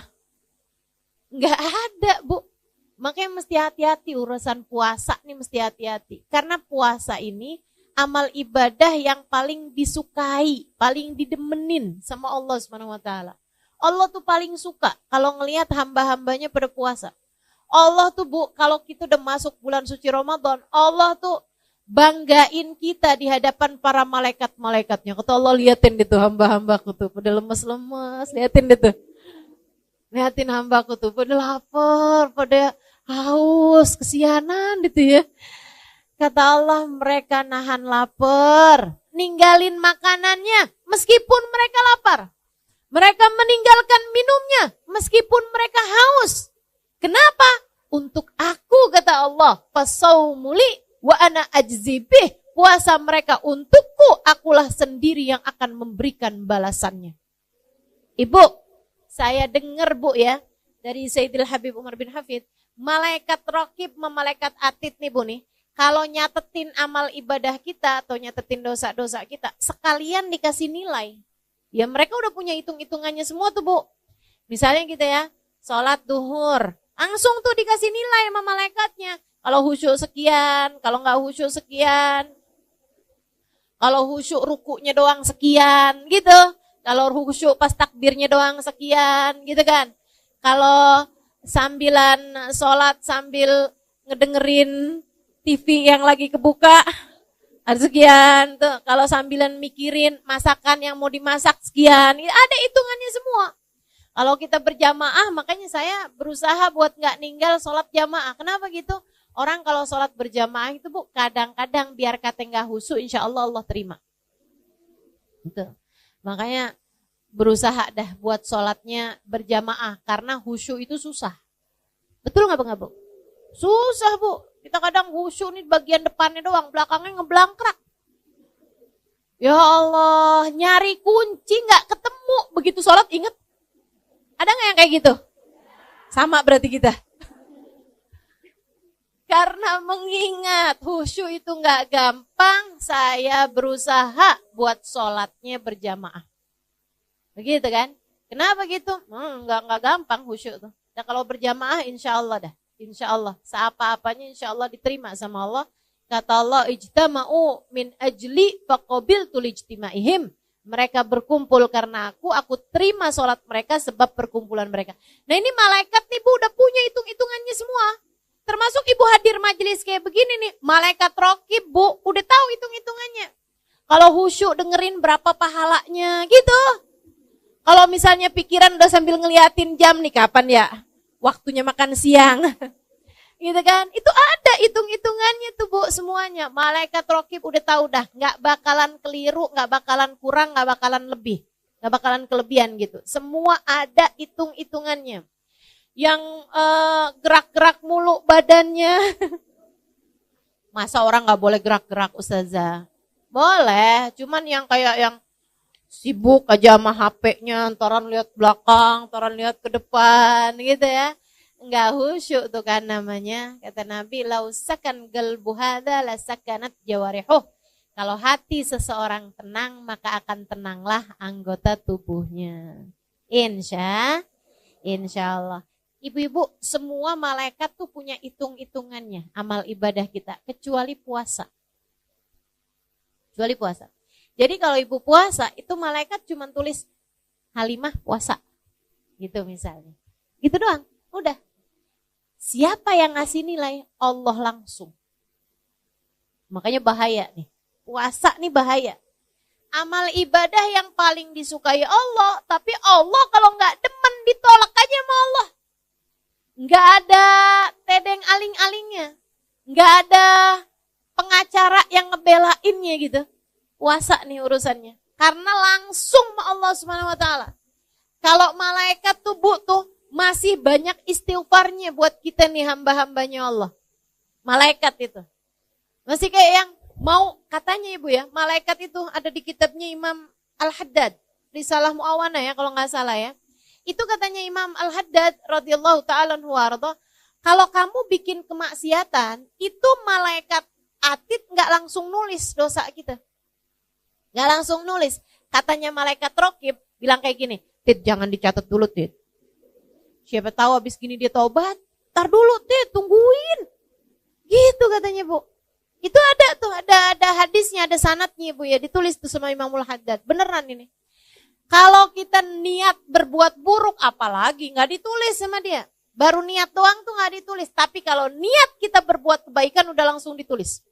[SPEAKER 1] Nggak ada Bu. Makanya mesti hati-hati urusan puasa nih, mesti hati-hati. Karena puasa ini amal ibadah yang paling disukai, paling didemenin sama Allah Subhanahu wa taala. Allah tuh paling suka kalau ngelihat hamba-hambanya pada puasa. Allah tuh Bu, kalau kita udah masuk bulan suci Ramadan, Allah tuh banggain kita di hadapan para malaikat-malaikatnya. Kata Allah, liatin deh tuh hamba-hambaku tuh, pada lemes-lemes, liatin deh tuh. Liatin hambaku tuh, pada lapar, pada haus, kesianan gitu ya. Kata Allah, mereka nahan lapar, ninggalin makanannya meskipun mereka lapar. Mereka meninggalkan minumnya meskipun mereka haus. Kenapa? Untuk aku, kata Allah, fasaumuli wa ana ajzibih, puasa mereka untukku, akulah sendiri yang akan memberikan balasannya. Ibu, saya dengar Bu ya, dari Sayyidil Habib Umar bin Hafid, malaikat raqib sama malaikat atid nih Bu nih, kalau nyatetin amal ibadah kita atau nyatetin dosa-dosa kita, sekalian dikasih nilai. Ya mereka udah punya hitung-hitungannya semua tuh Bu. Misalnya kita ya, sholat duhur, langsung tuh dikasih nilai sama malaikatnya. Kalau khusyuk sekian, kalau nggak khusyuk sekian. Kalau khusyuk rukuknya doang sekian, gitu. Kalau khusyuk pas takbirnya doang sekian, gitu kan. Kalau sambilan sholat sambil ngedengerin TV yang lagi kebuka, ada sekian tuh. Kalau sambilan mikirin masakan yang mau dimasak sekian, ada hitungannya semua. Kalau kita berjamaah, makanya saya berusaha buat nggak ninggal sholat jamaah. Kenapa gitu? Orang kalau sholat berjamaah itu Bu, kadang-kadang biar kata nggak khusyuk, insya Allah Allah terima. Gitu. Makanya berusaha dah buat sholatnya berjamaah, karena khusyuk itu susah. Betul nggak Bu? Susah Bu. Kita kadang khusyuk nih bagian depannya doang, belakangnya ngeblangkrak. Ya Allah, nyari kunci nggak ketemu, begitu sholat inget. Ada nggak yang kayak gitu? Sama berarti kita. Karena mengingat khusyuk itu nggak gampang, saya berusaha buat sholatnya berjamaah. Begitu kan? Kenapa gitu? Nggak gampang khusyuk tuh. Dan kalau berjamaah insya Allah dah. Insya Allah. Seapa-apanya insya Allah diterima sama Allah. Kata Allah, ijtama'u min ajli faqabiltu lijtimaihim. Mereka berkumpul karena aku terima sholat mereka sebab perkumpulan mereka. Nah ini malaikat nih Bu udah punya hitung-hitungannya semua. Termasuk Ibu hadir majelis kayak begini nih, malaikat raqib Bu udah tahu hitung-hitungannya. Kalau khusyuk dengerin berapa pahalanya gitu. Kalau misalnya pikiran udah sambil ngeliatin jam nih, kapan ya waktunya makan siang. Gitu kan, itu ada hitung-hitungannya tuh Bu semuanya. Malaikat raqib udah tahu dah, gak bakalan keliru, gak bakalan kurang, gak bakalan lebih, gak bakalan kelebihan gitu. Semua ada hitung-hitungannya. Yang gerak-gerak mulu badannya. Masa orang gak boleh gerak-gerak Ustazah? Boleh, cuman yang kayak yang sibuk aja sama HP-nya, antaran lihat belakang, antaran lihat ke depan gitu ya. Enggak khusyuk tuh kan namanya. Kata Nabi, lausakan galbu hadza lasakanat jawarihuh. Kalau hati seseorang tenang, maka akan tenanglah anggota tubuhnya. Insya Allah. Ibu-ibu, semua malaikat tuh punya hitung-hitungannya amal ibadah kita, kecuali puasa. Kecuali puasa. Jadi kalau ibu puasa, itu malaikat cuma tulis Halimah puasa. Gitu misalnya. Gitu doang, udah. Siapa yang ngasih nilai? Allah langsung. Makanya bahaya nih. Puasa nih bahaya. Amal ibadah yang paling disukai Allah, tapi Allah kalau nggak demen ditolak aja sama Allah. Nggak ada tedeng aling-alingnya, nggak ada pengacara yang ngebelainnya gitu. Puasa nih urusannya, karena langsung sama Allah Subhanahu Wa Taala. Kalau malaikat tuh tuh masih banyak istighfarnya buat kita nih hamba-hambanya Allah. Malaikat itu masih kayak yang mau katanya ibu ya, malaikat itu ada di kitabnya Imam Al-Haddad, Risalah Mu'awana ya kalau nggak salah ya. Itu katanya Imam Al-Haddad radhiyallahu ta'ala anhu warḍah, kalau kamu bikin kemaksiatan, itu malaikat atid nggak langsung nulis dosa kita. Nggak langsung nulis. Katanya malaikat raqib bilang kayak gini, Tid jangan dicatat dulu Tid. Siapa tahu habis gini dia taubat, tar dulu Tid, tungguin. Gitu katanya Bu. Itu ada tuh, ada hadisnya, ada sanadnya Bu ya, ditulis tuh sama Imamul Haddad. Beneran ini. Kalau kita niat berbuat buruk, apalagi nggak ditulis sama dia. Baru niat doang tuh nggak ditulis. Tapi kalau niat kita berbuat kebaikan udah langsung ditulis.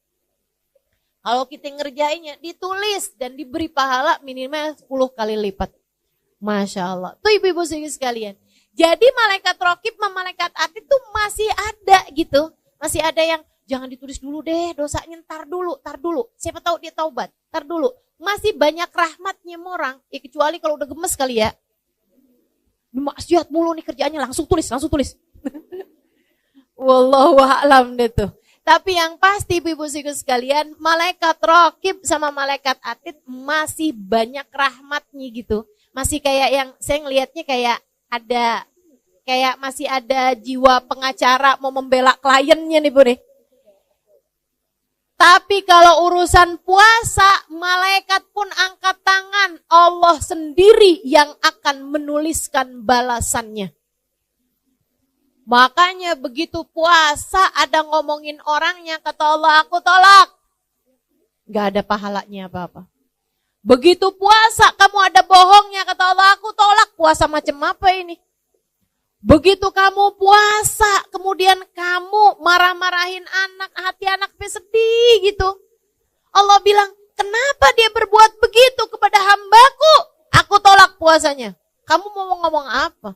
[SPEAKER 1] Kalau kita ngerjainnya ditulis dan diberi pahala minimal 10 kali lipat. Masya Allah. Tuh ibu-ibu sekalian. Jadi malaikat raqib sama malaikat atid tuh masih ada gitu. Masih ada yang jangan ditulis dulu deh, dosanya tar dulu. Siapa tahu dia taubat, tar dulu. Masih banyak rahmatnya orang, ya kecuali kalau udah gemes kali ya. Maksiat mulu nih kerjaannya, langsung tulis. Wallahu a'lam deh tuh. Tapi yang pasti ibu-ibu sekalian, malaikat raqib sama malaikat atid masih banyak rahmatnya gitu. Masih kayak yang saya ngelihatnya kayak masih ada jiwa pengacara mau membela kliennya nih Bu nih. Tapi kalau urusan puasa, malaikat pun angkat tangan. Allah sendiri yang akan menuliskan balasannya. Makanya begitu puasa ada ngomongin orangnya, kata Allah, aku tolak. Gak ada pahalanya apa-apa. Begitu puasa kamu ada bohongnya, kata Allah, aku tolak. Puasa macam apa ini? Begitu kamu puasa, kemudian kamu marah-marahin anak, hati anak sedih gitu. Allah bilang, kenapa dia berbuat begitu kepada hambaku? Aku tolak puasanya. Kamu mau ngomong apa?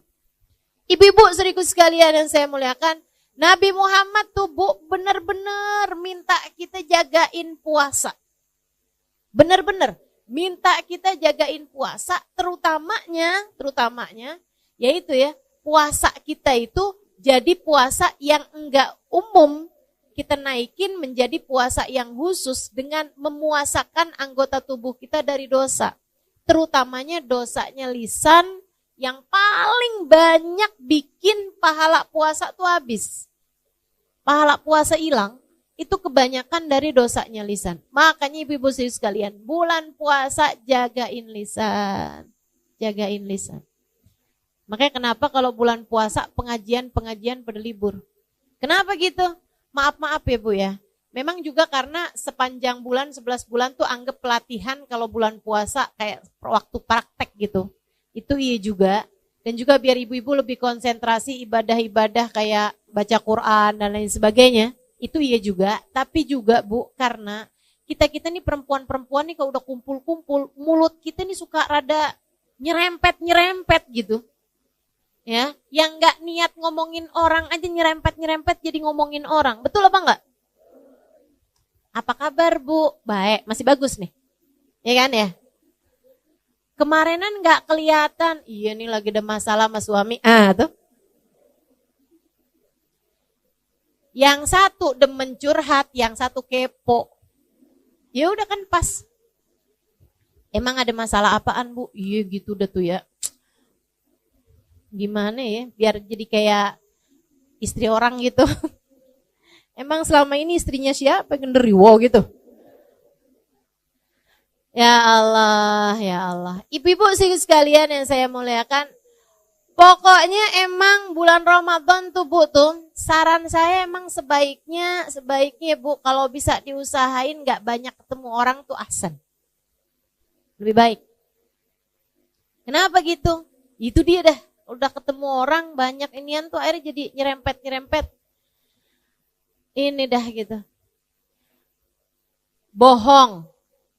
[SPEAKER 1] Ibu-ibu seriku sekalian yang saya muliakan, Nabi Muhammad tuh Bu benar-benar minta kita jagain puasa. Benar-benar minta kita jagain puasa, terutamanya yaitu ya, puasa kita itu jadi puasa yang enggak umum, kita naikin menjadi puasa yang khusus dengan memuasakan anggota tubuh kita dari dosa. Terutamanya dosanya lisan yang paling banyak bikin pahala puasa tuh habis. Pahala puasa hilang, itu kebanyakan dari dosanya lisan. Makanya ibu-ibu sekalian, bulan puasa jagain lisan. Jagain lisan. Makanya kenapa kalau bulan puasa pengajian pada libur. Kenapa gitu? Maaf ya Bu ya. Memang juga karena sepanjang bulan, 11 bulan tuh anggap pelatihan kalau bulan puasa kayak waktu praktek gitu. Itu iya juga. Dan juga biar ibu-ibu lebih konsentrasi ibadah-ibadah kayak baca Quran dan lain sebagainya. Itu iya juga. Tapi juga Bu, karena kita nih perempuan-perempuan nih kalau udah kumpul-kumpul, mulut kita nih suka rada nyerempet gitu. Ya, yang nggak niat ngomongin orang aja nyerempet jadi ngomongin orang. Betul apa enggak? Apa kabar Bu? Baik, masih bagus nih. Ya kan ya? Kemarinan nggak kelihatan. Iya nih lagi ada masalah sama suami. Tuh. Yang satu demen curhat, yang satu kepo. Ya udah kan pas. Emang ada masalah apaan Bu? Iya gitu udah tuh ya. Gimana ya, biar jadi kayak istri orang gitu. Emang selama ini istrinya siapa? Genderuwo gitu. Ya Allah. Ibu-ibu sekalian yang saya muliakan, pokoknya emang bulan Ramadan tuh Bu tuh, saran saya emang sebaiknya Bu, kalau bisa diusahain gak banyak ketemu orang tuh ahsan. lebih baik. Kenapa gitu? Itu dia dah, udah ketemu orang banyak inian tuh akhirnya jadi nyerempet. Ini dah gitu. Bohong,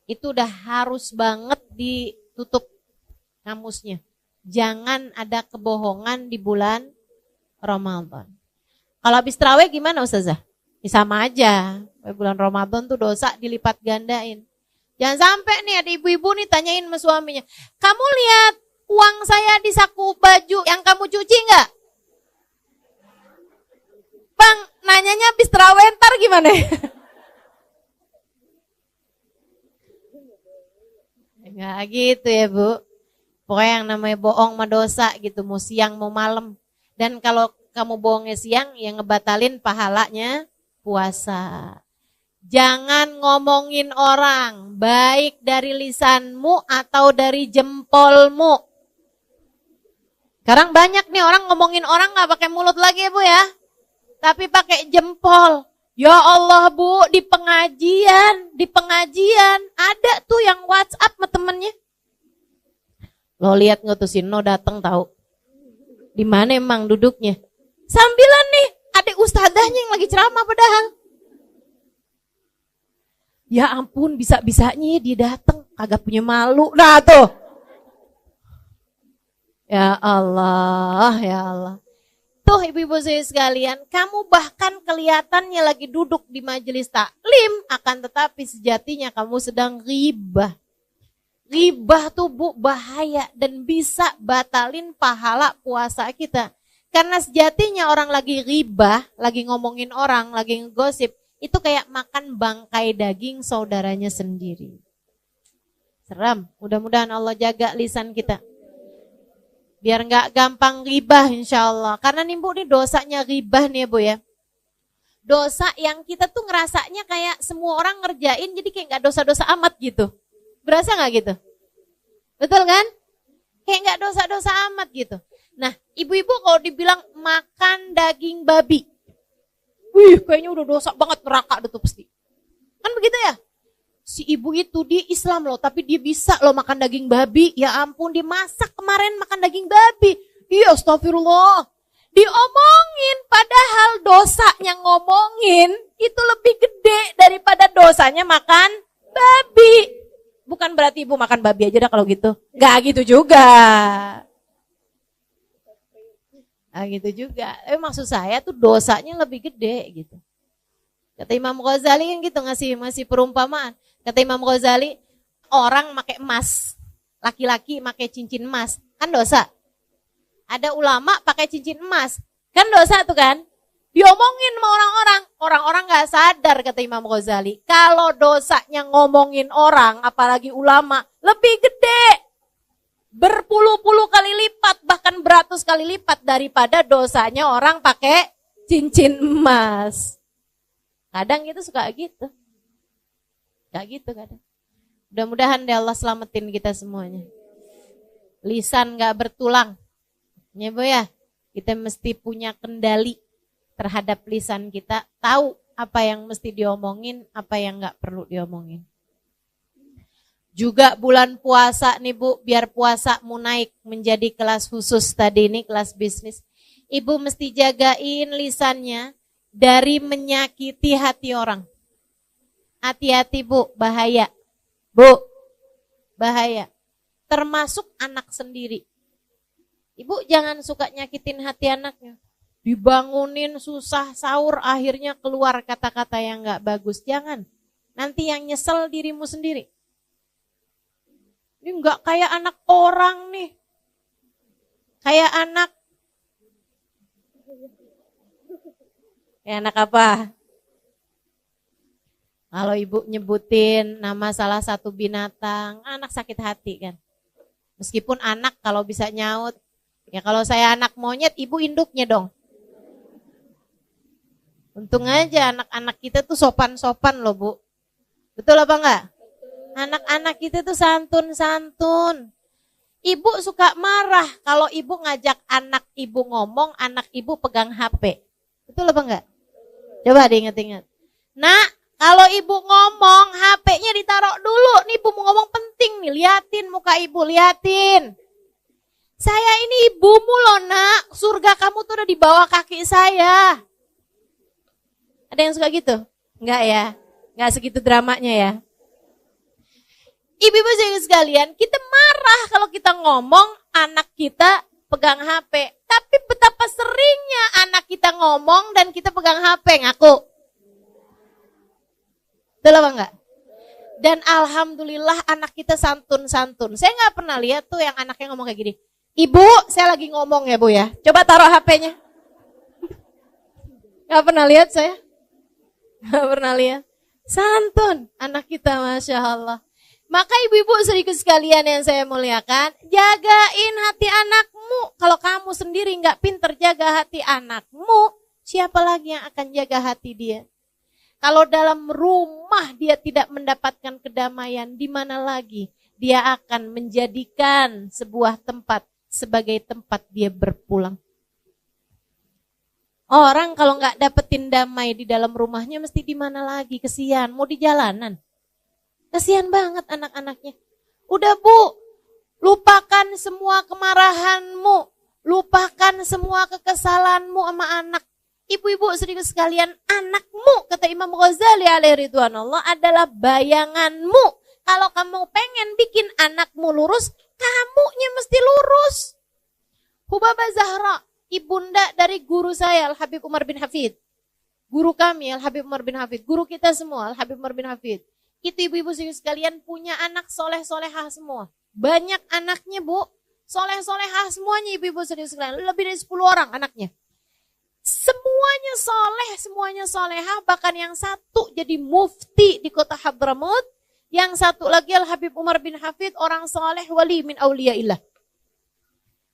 [SPEAKER 1] itu udah harus banget ditutup kamusnya. Jangan ada kebohongan di bulan Ramadan. Kalau habis tarawih gimana Ustazah? Ya sama aja. Bulan Ramadan tuh dosa dilipat gandain. Jangan sampai nih ada ibu-ibu nih tanyain sama suaminya, kamu lihat uang saya di saku baju yang kamu cuci nggak? Bang, nanyanya habis tarawih ntar gimana? Enggak gitu ya Bu. Pokoknya yang namanya bohong mah dosa gitu, mau siang mau malam. Dan kalau kamu bohongnya siang, yang ngebatalin pahalanya puasa. Jangan ngomongin orang, baik dari lisanmu atau dari jempolmu. Sekarang banyak nih orang ngomongin orang gak pakai mulut lagi ya Bu ya. Tapi pakai jempol. Ya Allah Bu, di pengajian ada tuh yang WhatsApp sama temennya. Lo lihat nggak tuh si No datang tahu? Di mana emang duduknya? Sambilan nih, ada ustadzahnya yang lagi ceramah padahal. Ya ampun, bisa-bisanya dia datang, kagak punya malu. Nah tuh. Ya Allah. Tuh ibu-ibu saya sekalian, kamu bahkan kelihatannya lagi duduk di majelis taklim, akan tetapi sejatinya kamu sedang ghibah. Ghibah tuh Bu bahaya dan bisa batalin pahala puasa kita. Karena sejatinya orang lagi ghibah, lagi ngomongin orang, lagi ngegosip, itu kayak makan bangkai daging saudaranya sendiri. Seram, mudah-mudahan Allah jaga lisan kita. Biar gak gampang ghibah insya Allah. Karena nih Bu, nih dosanya ghibah nih ya Bu ya. Dosa yang kita tuh ngerasanya kayak semua orang ngerjain, jadi kayak gak dosa-dosa amat gitu. Berasa gak gitu? Betul kan? Kayak gak dosa-dosa amat gitu. Nah, ibu-ibu kalau dibilang makan daging babi, wih kayaknya udah dosa banget, neraka tuh pasti. Kan begitu ya? Si ibu itu dia Islam loh, tapi dia bisa loh makan daging babi. Ya ampun, dia masak kemarin makan daging babi. Iya astagfirullah. Diomongin, padahal dosanya ngomongin itu lebih gede daripada dosanya makan babi. Bukan berarti ibu makan babi aja dah kalau gitu. Gak gitu juga. Nah gitu juga. Tapi maksud saya tuh dosanya lebih gede gitu. Kata Imam Ghazali kan gitu ngasih perumpamaan. Kata Imam Ghazali, orang pakai emas, laki-laki pakai cincin emas, kan dosa. Ada ulama pakai cincin emas, kan dosa tuh kan. Diomongin sama orang-orang gak sadar kata Imam Ghazali. Kalau dosanya ngomongin orang, apalagi ulama, lebih gede. Berpuluh-puluh kali lipat, bahkan beratus kali lipat daripada dosanya orang pakai cincin emas. Kadang itu suka gitu. Gak gitu kadang. Mudah-mudahan deh Allah selamatin kita semuanya. Lisan gak bertulang. Ya Bu ya, kita mesti punya kendali terhadap lisan kita, tahu apa yang mesti diomongin, apa yang gak perlu diomongin. Juga bulan puasa nih Bu, biar puasamu naik menjadi kelas khusus tadi ini, kelas bisnis. Ibu mesti jagain lisannya dari menyakiti hati orang. Hati-hati Bu, bahaya. Bu, bahaya. Termasuk anak sendiri. Ibu jangan suka nyakitin hati anaknya. Dibangunin susah sahur, akhirnya keluar kata-kata yang gak bagus. Jangan, nanti yang nyesel dirimu sendiri. Ini gak kayak anak orang nih. Kayak anak. Kayak anak apa? Kalau ibu nyebutin nama salah satu binatang, anak sakit hati kan. Meskipun anak kalau bisa nyaut. Ya kalau saya anak monyet, ibu induknya dong. Untung aja anak-anak kita tuh sopan-sopan loh Bu. Betul apa enggak? Anak-anak kita tuh santun-santun. Ibu suka marah kalau ibu ngajak anak ibu ngomong, anak ibu pegang HP. Betul apa enggak? Coba diingat-ingat. Nah, kalau ibu ngomong, HP-nya ditaruh dulu. Nih ibu mau ngomong penting nih, liatin muka ibu, liatin. Saya ini ibumu loh nak, surga kamu tuh udah di bawah kaki saya. Ada yang suka gitu? Enggak ya? Enggak segitu dramanya ya? Ibu-ibu sekalian, kita marah kalau kita ngomong anak kita pegang HP. Tapi betapa seringnya anak kita ngomong dan kita pegang HP, ngaku. Betul apa enggak? Dan alhamdulillah anak kita santun-santun. Saya nggak pernah lihat tuh yang anaknya ngomong kayak gini. Ibu, saya lagi ngomong ya Bu ya. Coba taruh HP-nya. Nggak pernah lihat saya. Nggak pernah lihat. Santun anak kita, Masya Allah. Maka ibu-ibu sedikit sekalian yang saya muliakan, jagain hati anakmu. Kalau kamu sendiri nggak pinter jaga hati anakmu, siapa lagi yang akan jaga hati dia? Kalau dalam rumah dia tidak mendapatkan kedamaian, di mana lagi dia akan menjadikan sebuah tempat sebagai tempat dia berpulang. Orang kalau nggak dapetin damai di dalam rumahnya, mesti di mana lagi? Kesian, mau di jalanan. Kesian banget anak-anaknya. Udah Bu, lupakan semua kemarahanmu, lupakan semua kekesalanmu sama anak. Ibu-ibu sedikit sekalian, anakmu, kata Imam Ghazali alaihi ridwanullah, adalah bayanganmu. Kalau kamu pengen bikin anakmu lurus, kamunya mesti lurus. Hubabah Zahra, ibunda dari guru saya Al-Habib Umar bin Hafid. Guru kami Al-Habib Umar bin Hafid, guru kita semua Al-Habib Umar bin Hafid. Itu ibu-ibu sekalian punya anak soleh-solehah semua. Banyak anaknya Bu, soleh-solehah semuanya ibu-ibu sekalian. Lebih dari 10 orang anaknya. Semuanya soleh, semuanya solehah. Bahkan yang satu jadi mufti di kota Hadramut. Yang satu lagi Al-Habib Umar bin Hafid, orang soleh wali min auliyaillah.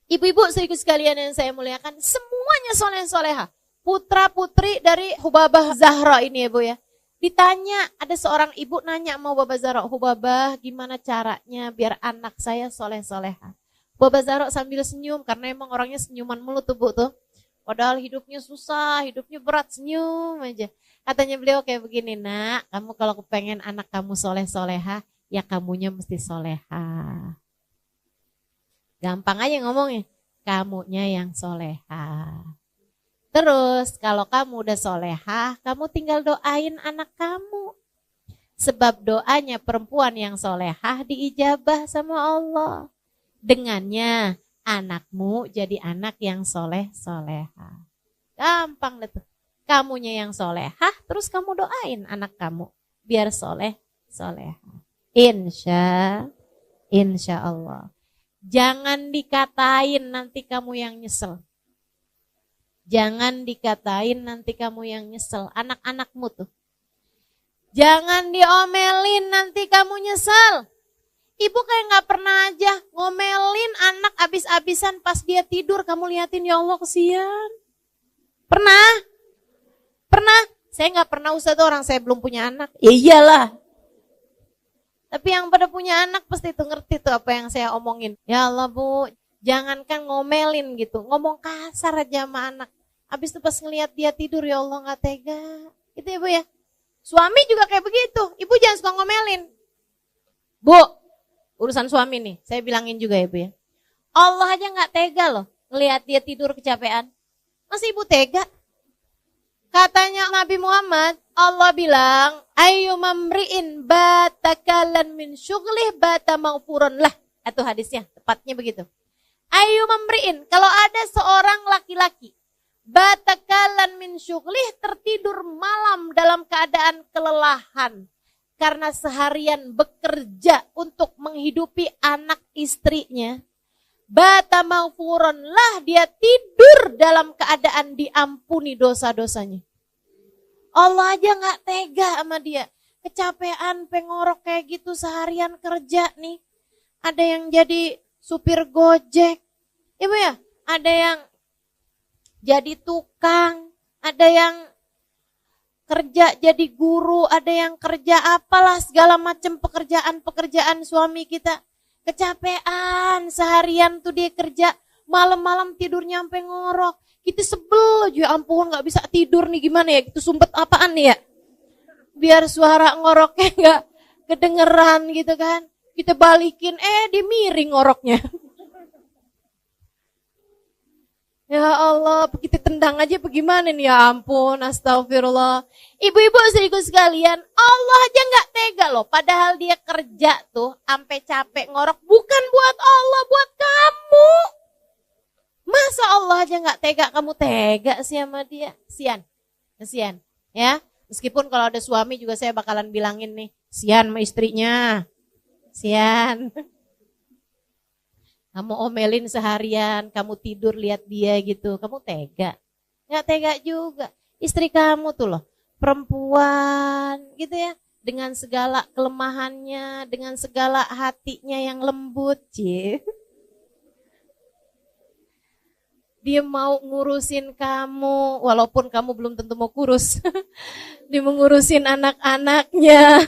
[SPEAKER 1] Ibu-ibu sedikit sekalian yang saya muliakan, semuanya soleh-solehah. Putra-putri dari Hubabah Zahra ini ya Bu ya. Ditanya, ada seorang ibu nanya sama Hubabah Zahra, Hubabah gimana caranya biar anak saya soleh-solehah. Hubabah Zahra sambil senyum, karena emang orangnya senyuman mulu tuh Bu tuh. Padahal hidupnya susah, hidupnya berat, senyum aja. Katanya beliau kayak begini, nak, kamu kalau kepengen anak kamu soleh-solehah, ya kamunya mesti solehah. Gampang aja ngomongnya, kamunya yang solehah. Terus kalau kamu udah solehah, kamu tinggal doain anak kamu. Sebab doanya perempuan yang solehah diijabah sama Allah. Dengannya anakmu jadi anak yang soleh-solehah. Gampang deh tuh. Kamunya yang solehah, terus kamu doain anak kamu biar soleh-solehah. Insya Allah. Jangan dikatain nanti kamu yang nyesel. Jangan dikatain nanti kamu yang nyesel. Anak-anakmu tuh. Jangan diomelin nanti kamu nyesel. Ibu kayak gak pernah aja ngomelin anak abis-abisan pas dia tidur. Kamu liatin, ya Allah kesian. Pernah? Pernah? Saya gak pernah usah tuh, orang saya belum punya anak. Ya iyalah. Tapi yang pada punya anak pasti tuh ngerti tuh apa yang saya omongin. Ya Allah Bu, jangankan ngomelin gitu. Ngomong kasar aja sama anak. Abis itu pas ngelihat dia tidur, ya Allah gak tega. Gitu ya Bu ya. Suami juga kayak begitu. Ibu jangan suka ngomelin. Bu, urusan suami nih, saya bilangin juga ya Bu ya. Allah aja gak tega loh ngelihat dia tidur kecapean. Masa ibu tega? Katanya Nabi Muhammad, Allah bilang, ayyumamri'in batakalan min syughlih bata maghfurun lah. Itu hadisnya, tepatnya begitu. Ayyumamri'in, kalau ada seorang laki-laki, batakalan min syughlih, tertidur malam dalam keadaan kelelahan. Karena seharian bekerja untuk menghidupi anak istrinya. Bata maghfurun lah, dia tidur dalam keadaan diampuni dosa-dosanya. Allah aja gak tega sama dia. Kecapean, pengorok kayak gitu seharian kerja nih. Ada yang jadi supir Gojek. Ibu ya, ada yang jadi tukang. Ada yang kerja jadi guru. Ada yang kerja apalah segala macam pekerjaan-pekerjaan suami kita. Kecapean, seharian tuh dia kerja, malam-malam tidurnya sampai ngorok. Kita sebel aja, ampun gak bisa tidur nih, gimana ya, itu sumpet apaan nih ya. Biar suara ngoroknya gak kedengeran gitu kan. Kita balikin, dia miring ngoroknya. Ya Allah, kita tendang aja bagaimana nih, ya ampun, astagfirullah. Ibu-ibu istriku sekalian, Allah aja gak tega loh. Padahal dia kerja tuh, sampai capek ngorok. Bukan buat Allah, buat kamu. Masa Allah aja gak tega, kamu tega sih sama dia? Kesian, ya. Meskipun kalau ada suami juga saya bakalan bilangin nih, sian sama istrinya. Sian. Kamu omelin seharian, kamu tidur lihat dia gitu, kamu tega? Nggak tega juga. Istri kamu tuh loh, perempuan gitu ya, dengan segala kelemahannya, dengan segala hatinya yang lembut, Dia mau ngurusin kamu, walaupun kamu belum tentu mau kurus. Dia mengurusin anak-anaknya.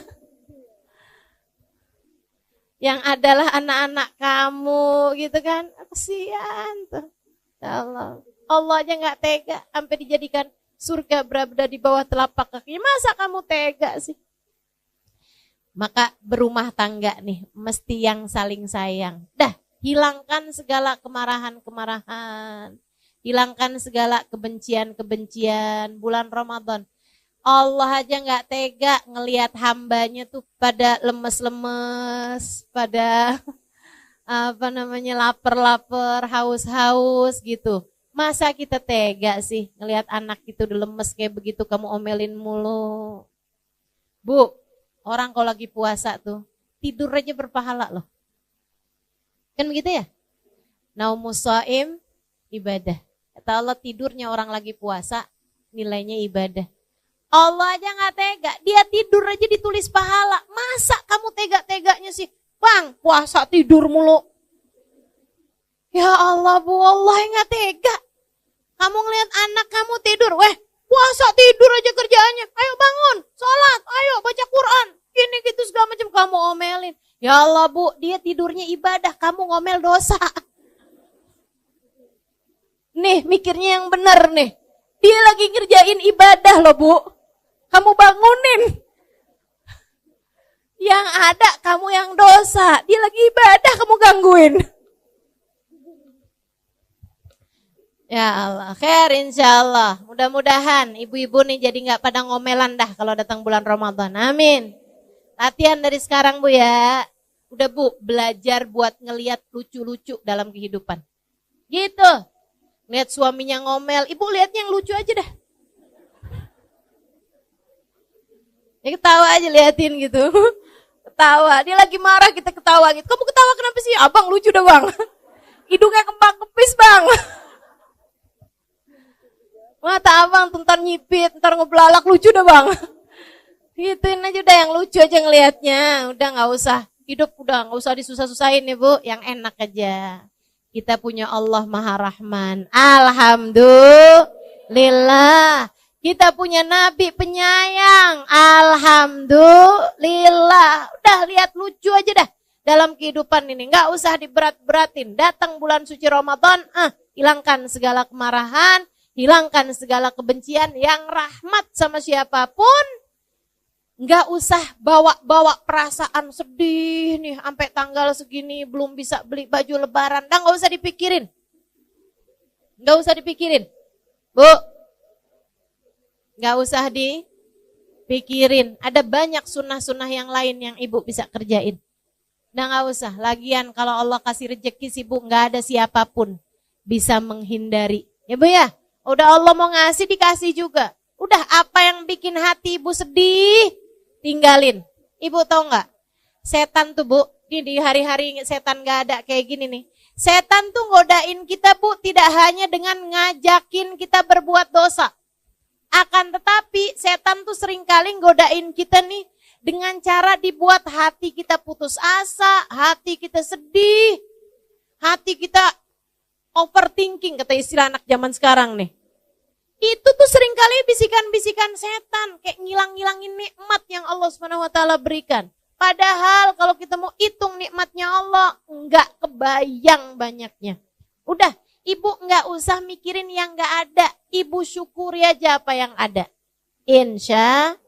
[SPEAKER 1] Yang adalah anak-anak kamu gitu kan. Kasihan tuh. Ya Allah. Allah aja gak tega sampai dijadikan surga berada di bawah telapak kaki. Masa kamu tega sih? Maka berumah tangga nih mesti yang saling sayang. Dah, hilangkan segala kemarahan-kemarahan. Hilangkan segala kebencian-kebencian. Bulan Ramadan. Allah aja gak tega ngelihat hambanya tuh pada lemes-lemes, pada lapar-lapar, haus-haus gitu. Masa kita tega sih ngelihat anak itu udah lemes kayak begitu kamu omelin mulu. Bu, orang kalau lagi puasa tuh tidur aja berpahala loh. Kan begitu ya? Naumus shaim ibadah. Kata Allah, tidurnya orang lagi puasa nilainya ibadah. Allah aja gak tega, dia tidur aja ditulis pahala. Masa kamu tega-teganya sih? Bang, puasa tidur mulu. Ya Allah, Bu, Allah yang gak tega. Kamu ngeliat anak kamu tidur, puasa tidur aja kerjaannya. Ayo bangun, sholat, ayo baca Quran. Gini gitu segala macam kamu omelin. Ya Allah, Bu, dia tidurnya ibadah, kamu ngomel dosa. Nih, mikirnya yang benar nih. Dia lagi ngerjain ibadah loh, Bu. Kamu bangunin. Yang ada kamu yang dosa. Dia lagi ibadah, kamu gangguin. Ya Allah, khair insyaallah. Mudah-mudahan ibu-ibu nih jadi gak pada ngomelan dah kalau datang bulan Ramadan. Amin. Latihan dari sekarang, Bu ya. Udah, Bu, belajar buat ngelihat lucu-lucu dalam kehidupan. Gitu. Lihat suaminya ngomel, ibu lihatnya yang lucu aja dah. Ya ketawa aja liatin gitu. Ketawa, dia lagi marah kita ketawa gitu. Kamu ketawa kenapa sih? Abang lucu dah bang. Hidungnya kembang kepis bang. Mata abang ntar nyipit, ntar ngeblalak lucu dah bang. Gituin aja udah yang lucu aja ngelihatnya. Udah gak usah, hidup udah gak usah disusah-susahin ya Bu. Yang enak aja. Kita punya Allah Maha Rahman. Alhamdulillah. Kita punya Nabi penyayang. Alhamdulillah. Udah lihat lucu aja dah dalam kehidupan ini. Gak usah diberat-beratin. Datang bulan suci Ramadan, hilangkan segala kemarahan, hilangkan segala kebencian. Yang rahmat sama siapapun, gak usah bawa-bawa perasaan sedih nih. Sampai tanggal segini belum bisa beli baju lebaran. Gak usah dipikirin. Gak usah dipikirin. Bu, gak usah dipikirin. Ada banyak sunnah-sunnah yang lain yang ibu bisa kerjain. Nah gak usah. Lagian kalau Allah kasih rezeki sih Bu, gak ada siapapun bisa menghindari. Ya Bu ya, udah Allah mau ngasih dikasih juga. Udah apa yang bikin hati ibu sedih, tinggalin. Ibu tahu gak? Setan tuh Bu, di hari-hari setan gak ada kayak gini nih. Setan tuh ngodain kita Bu, tidak hanya dengan ngajakin kita berbuat dosa. Akan tetapi setan tuh seringkali godain kita nih dengan cara dibuat hati kita putus asa, hati kita sedih, hati kita overthinking, kata istilah anak zaman sekarang nih. Itu tuh seringkali bisikan-bisikan setan, kayak ngilang-ngilangin nikmat yang Allah SWT berikan. Padahal kalau kita mau hitung nikmatnya Allah, enggak kebayang banyaknya. Udah, ibu enggak usah mikirin yang enggak ada. Ibu syukuri aja apa yang ada. Insya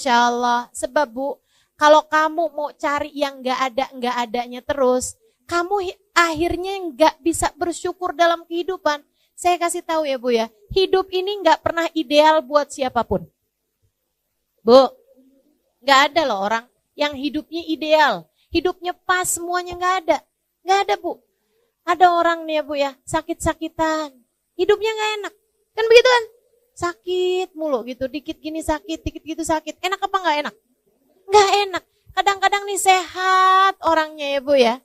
[SPEAKER 1] Allah. Sebab Bu, Kalau kamu mau cari yang nggak adanya terus, kamu akhirnya nggak bisa bersyukur dalam kehidupan. Saya kasih tahu ya Bu ya, hidup ini nggak pernah ideal buat siapapun. Bu, nggak ada loh orang yang hidupnya ideal, hidupnya pas semuanya, nggak ada Bu. Ada orang nih ya Bu ya, sakit-sakitan, hidupnya nggak enak, kan begitu kan? Sakit mulu gitu, dikit gini sakit, dikit gitu sakit, enak apa nggak enak? Nggak enak. Kadang-kadang nih sehat orangnya ya Bu ya.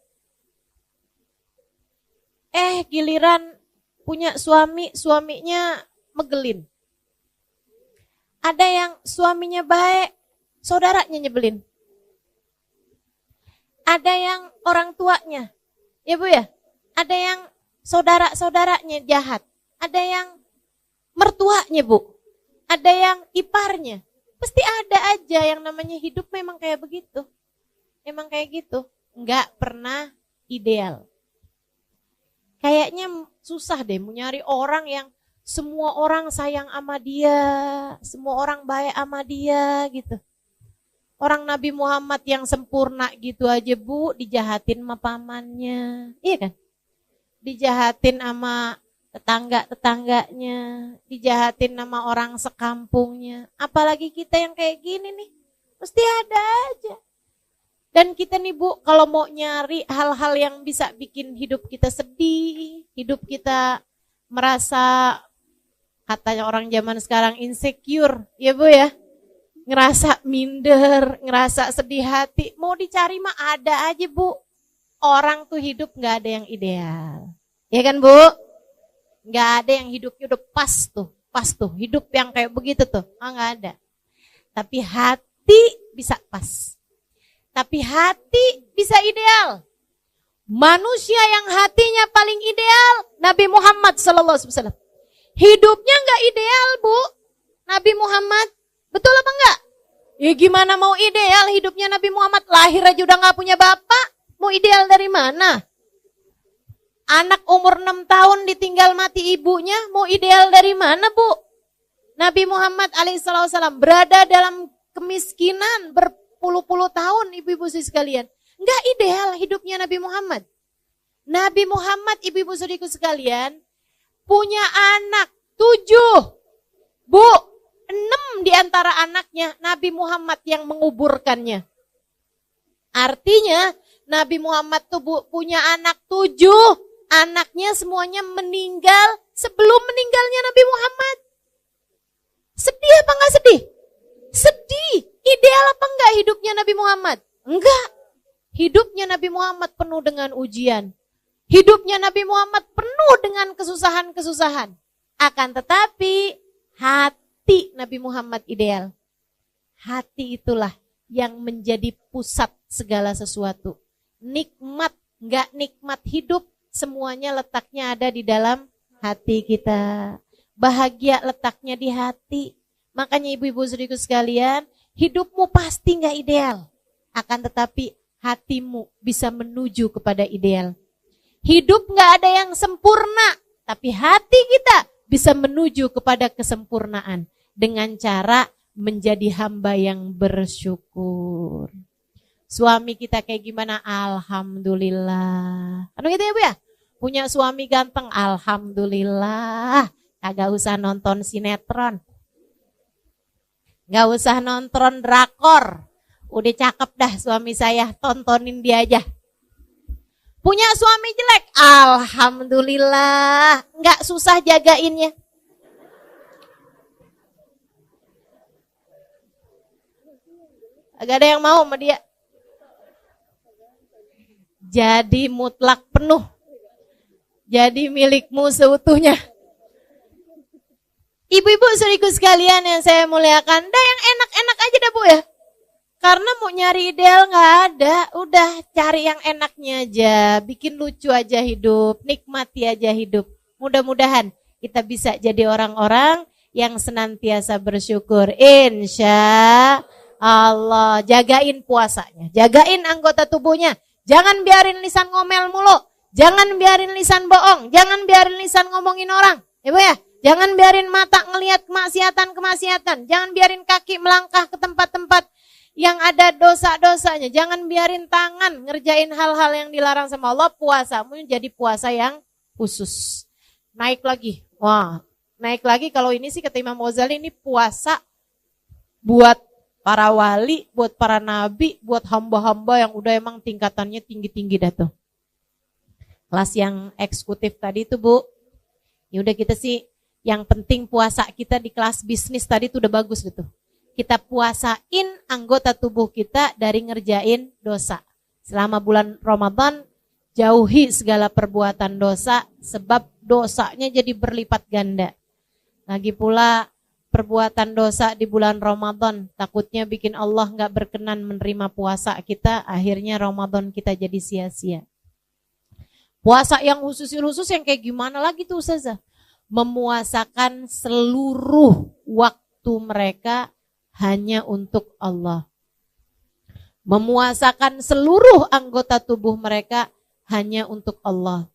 [SPEAKER 1] Giliran punya suami, suaminya megelin. Ada yang suaminya baik, saudaranya nyebelin. Ada yang orang tuanya, ya Bu ya. Ada yang saudara-saudaranya jahat. Ada yang mertuanya Bu. Ada yang iparnya. Pasti ada aja yang namanya hidup memang kayak begitu. Memang kayak gitu. Nggak pernah ideal. Kayaknya susah deh mau nyari orang yang semua orang sayang sama dia, semua orang baik sama dia gitu. Orang Nabi Muhammad yang sempurna gitu aja Bu, dijahatin sama pamannya. Iya kan? Dijahatin sama tetangga-tetangganya, dijahatin sama orang sekampungnya. Apalagi kita yang kayak gini nih, pasti ada aja. Dan kita nih Bu, kalau mau nyari hal-hal yang bisa bikin hidup kita sedih, hidup kita merasa, katanya orang zaman sekarang insecure, ya Bu ya. Ngerasa minder, ngerasa sedih hati, mau dicari mah ada aja Bu. Orang tuh hidup gak ada yang ideal. Ya kan Bu? Gak ada yang hidupnya udah pas tuh. Hidup yang kayak begitu tuh, gak ada. Tapi hati bisa pas. Tapi hati bisa ideal. Manusia yang hatinya paling ideal, Nabi Muhammad SAW. Hidupnya gak ideal Bu, Nabi Muhammad. Betul apa enggak? Ya gimana mau ideal hidupnya Nabi Muhammad, lahir aja udah gak punya bapak. Mau ideal dari mana? Anak umur 6 tahun ditinggal mati ibunya, mau ideal dari mana Bu? Nabi Muhammad alaihissalam berada dalam kemiskinan berpuluh-puluh tahun, ibu-ibu sekalian. Enggak ideal hidupnya Nabi Muhammad. Nabi Muhammad, ibu-ibu saudariku sekalian, punya anak 7. Bu, 6 di antara anaknya Nabi Muhammad yang menguburkannya. Artinya Nabi Muhammad tuh Bu, punya anak 7, anaknya semuanya meninggal sebelum meninggalnya Nabi Muhammad. Sedih apa enggak sedih? Sedih. Ideal apa enggak hidupnya Nabi Muhammad? Enggak. Hidupnya Nabi Muhammad penuh dengan ujian. Hidupnya Nabi Muhammad penuh dengan kesusahan-kesusahan. Akan tetapi hati Nabi Muhammad ideal. Hati itulah yang menjadi pusat segala sesuatu. Nikmat, enggak nikmat hidup, semuanya letaknya ada di dalam hati kita. Bahagia letaknya di hati. Makanya ibu-ibu saudariku sekalian, hidupmu pasti enggak ideal. Akan tetapi hatimu bisa menuju kepada ideal. Hidup enggak ada yang sempurna, tapi hati kita bisa menuju kepada kesempurnaan dengan cara menjadi hamba yang bersyukur. Suami kita kayak gimana? Alhamdulillah. Kan gitu ya Bu ya? Punya suami ganteng, alhamdulillah. Kagak usah nonton sinetron. Gak usah nonton drakor. Udah cakep dah suami saya, tontonin dia aja. Punya suami jelek, alhamdulillah. Gak susah jagainnya. Agak ada yang mau sama dia. Jadi mutlak penuh. Jadi milikmu seutuhnya. Ibu-ibu saudariku sekalian yang saya muliakan, dah yang enak-enak aja dah Bu ya. Karena mau nyari ideal gak ada, udah cari yang enaknya aja, bikin lucu aja hidup, nikmati aja hidup. Mudah-mudahan kita bisa jadi orang-orang yang senantiasa bersyukur. Insya Allah, jagain puasanya, jagain anggota tubuhnya. Jangan biarin lisan ngomel mulu, jangan biarin lisan bohong, jangan biarin lisan ngomongin orang. Ya Bu ya, jangan biarin mata ngelihat kemaksiatan-kemaksiatan, jangan biarin kaki melangkah ke tempat-tempat yang ada dosa-dosanya. Jangan biarin tangan ngerjain hal-hal yang dilarang sama Allah. Puasamu jadi puasa yang khusus. Naik lagi. Wah, naik lagi kalau ini sih kata Imam Ghazali ini puasa buat para wali, buat para nabi, buat hamba-hamba yang udah emang tingkatannya tinggi-tinggi dah tuh. Kelas yang eksekutif tadi tuh Bu. Ya udah kita sih yang penting puasa kita di kelas bisnis tadi tuh udah bagus gitu. Kita puasain anggota tubuh kita dari ngerjain dosa. Selama bulan Ramadan jauhi segala perbuatan dosa sebab dosanya jadi berlipat ganda. Lagi pula perbuatan dosa di bulan Ramadan takutnya bikin Allah gak berkenan menerima puasa kita, akhirnya Ramadan kita jadi sia-sia. Puasa yang khusus yang kayak gimana lagi tuh Ustazah? Memuasakan seluruh waktu mereka hanya untuk Allah. Memuasakan seluruh anggota tubuh mereka hanya untuk Allah.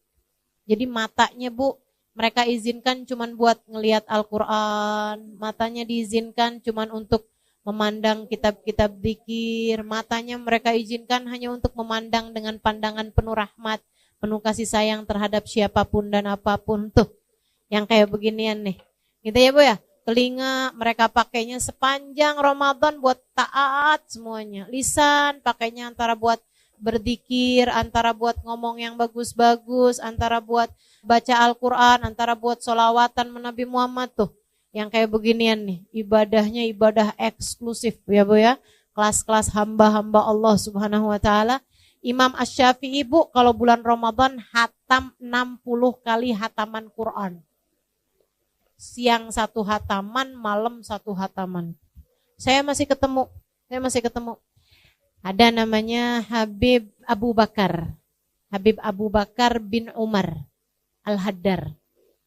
[SPEAKER 1] Jadi matanya Bu, mereka izinkan cuman buat ngelihat Al-Quran, matanya diizinkan cuman untuk memandang kitab-kitab zikir, matanya mereka izinkan hanya untuk memandang dengan pandangan penuh rahmat, penuh kasih sayang terhadap siapapun dan apapun tuh. Yang kayak beginian nih, gitu ya Bu ya. Telinga mereka pakainya sepanjang Ramadan buat taat semuanya. Lisan pakainya antara buat berzikir, antara buat ngomong yang bagus-bagus, antara buat baca Al-Quran, antara buat sholawatan Nabi Muhammad tuh. Yang kayak beginian nih, ibadahnya ibadah eksklusif ya Bu ya. Kelas-kelas hamba-hamba Allah Subhanahu wa ta'ala. Imam Asy-Syafi'i Bu kalau bulan Ramadan hatam 60 kali hataman Quran. Siang 1 hataman, malam 1 hataman. Saya masih ketemu. Ada namanya Habib Abu Bakar bin Umar Al-Haddar.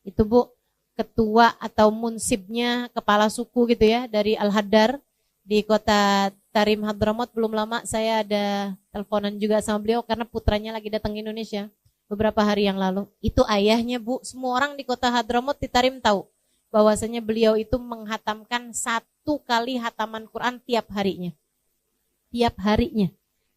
[SPEAKER 1] Itu Bu, ketua atau munsibnya, kepala suku gitu ya, dari Al-Haddar di kota Tarim Hadramaut. Belum lama saya ada teleponan juga sama beliau karena putranya lagi datang ke Indonesia beberapa hari yang lalu. Itu ayahnya Bu, semua orang di kota Hadramaut di Tarim tahu bahwasanya beliau itu menghatamkan 1 kali hataman Quran tiap harinya.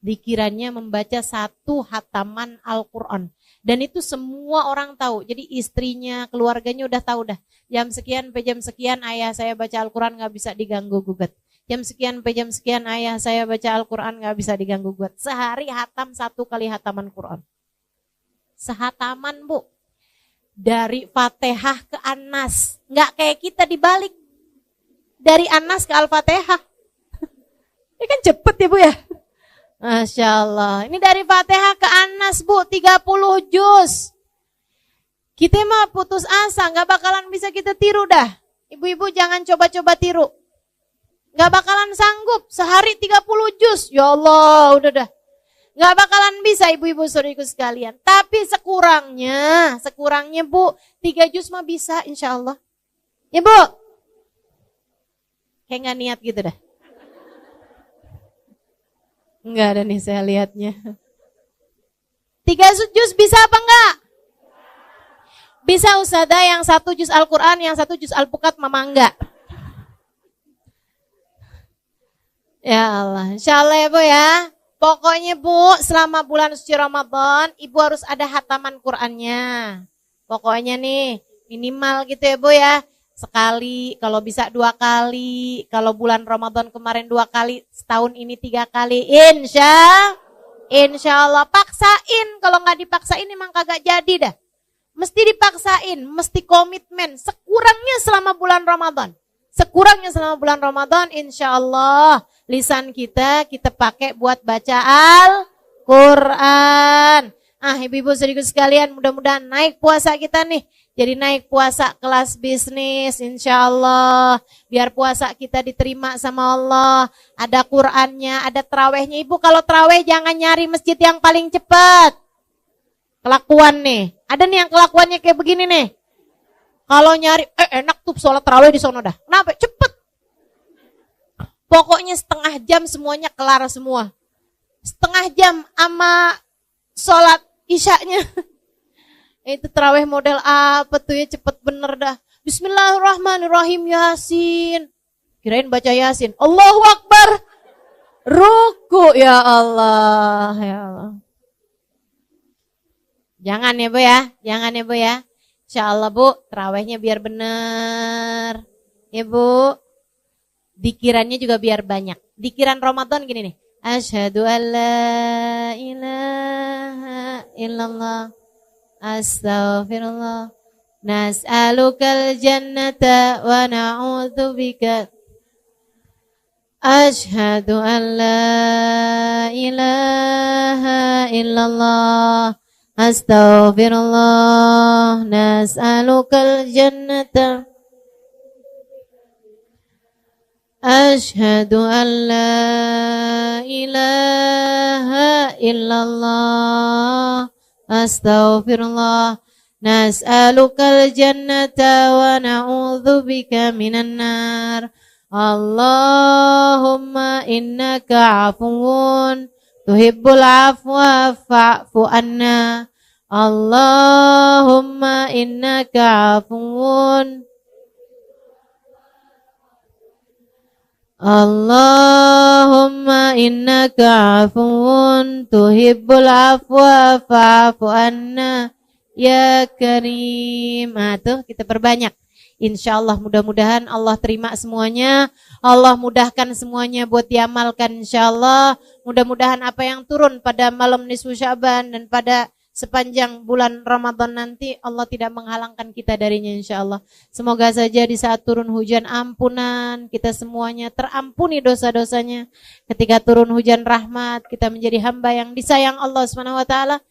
[SPEAKER 1] Dikiranya membaca 1 hataman Al-Quran. Dan itu semua orang tahu. Jadi istrinya, keluarganya udah tahu dah. Jam sekian sampai jam sekian ayah saya baca Al-Quran gak bisa diganggu gugat. Jam sekian sampai jam sekian ayah saya baca Al-Quran gak bisa diganggu gugat. Sehari hatam 1 kali hataman Quran. Sehataman Bu. Dari Fatihah ke An-Nas. Gak kayak kita dibalik. Dari An-Nas ke Al-Fatihah. Ini kan cepet ya Bu ya. Masya Allah. Ini dari Fatihah ke An-Nas Bu, 30 juz. Kita mah putus asa, gak bakalan bisa kita tiru dah. Ibu-ibu jangan coba-coba tiru. Gak bakalan sanggup, sehari 30 juz. Ya Allah, udah dah. Gak bakalan bisa ibu-ibu saudariku sekalian. Tapi sekurangnya Bu, 3 juz mah bisa insya Allah. Ya Bu. Kayak gak niat gitu dah. Enggak ada nih saya lihatnya. 3 juz bisa apa enggak? Bisa Ustazah, yang 1 juz Al-Quran, yang 1 juz Al-Pukat mama enggak. Ya Allah, insya Allah ya Bu ya. Pokoknya Bu, selama bulan suci Ramadan, Ibu harus ada hataman Qur'annya. Pokoknya nih, minimal gitu ya Bu ya. Sekali, kalau bisa 2 kali. Kalau bulan Ramadan kemarin 2 kali, setahun ini 3 kali. Insya Allah. Paksain, kalau nggak dipaksain emang kagak jadi dah. Mesti dipaksain, mesti komitmen. Sekurangnya selama bulan Ramadan. Insya Allah. Lisan kita pakai buat baca Al-Quran. Ibu-ibu saudariku sekalian, mudah-mudahan naik puasa kita nih. Jadi naik puasa kelas bisnis, insya Allah. Biar puasa kita diterima sama Allah. Ada Qurannya, ada terawihnya. Ibu kalau terawih jangan nyari masjid yang paling cepat. Kelakuan nih. Ada nih yang kelakuannya kayak begini nih. Kalau nyari, enak tuh sholat terawih di sono dah. Kenapa? Cepet. Pokoknya setengah jam semuanya kelar semua. Setengah jam sama sholat isyaknya. Itu tarawih model apa tuh ya, cepet bener dah. Bismillahirrahmanirrahim, Yasin. Kirain baca Yasin. Allahu Akbar. ruku, ya Allah, ya Allah. Jangan ya Bu ya, jangan ya Bu ya. Insyaallah Bu, terawihnya biar bener. Ya Bu, dikirannya juga biar banyak. Dikiran Ramadan gini nih. Asyhadu an la ilaha illallah. Astaghfirullah. Nas'alukal jannata wa na'udzubika. Asyhadu an la ilaha illallah. Astaghfirullah. Nas'alukal jannata. Asyhadu an la ilaha illallah. Astaghfirullah. Nas'alukal jannata wa na'udzubika minan nar. Allahumma innaka afuwun tuhibbul afwa fa'fu anna. Allahumma innaka afuwun. Allahumma innaka afuwun tuhibbul afwa fa'fu anna ya karim. Nah, tuh kita perbanyak. Insyaallah mudah-mudahan Allah terima semuanya. Allah mudahkan semuanya buat diamalkan insyaallah. Mudah-mudahan apa yang turun pada malam nisfu Sya'ban dan pada sepanjang bulan Ramadan nanti Allah tidak menghalangkan kita darinya insyaallah. Semoga saja di saat turun hujan ampunan kita semuanya terampuni dosa-dosanya. Ketika turun hujan rahmat kita menjadi hamba yang disayang Allah Subhanahu wa taala.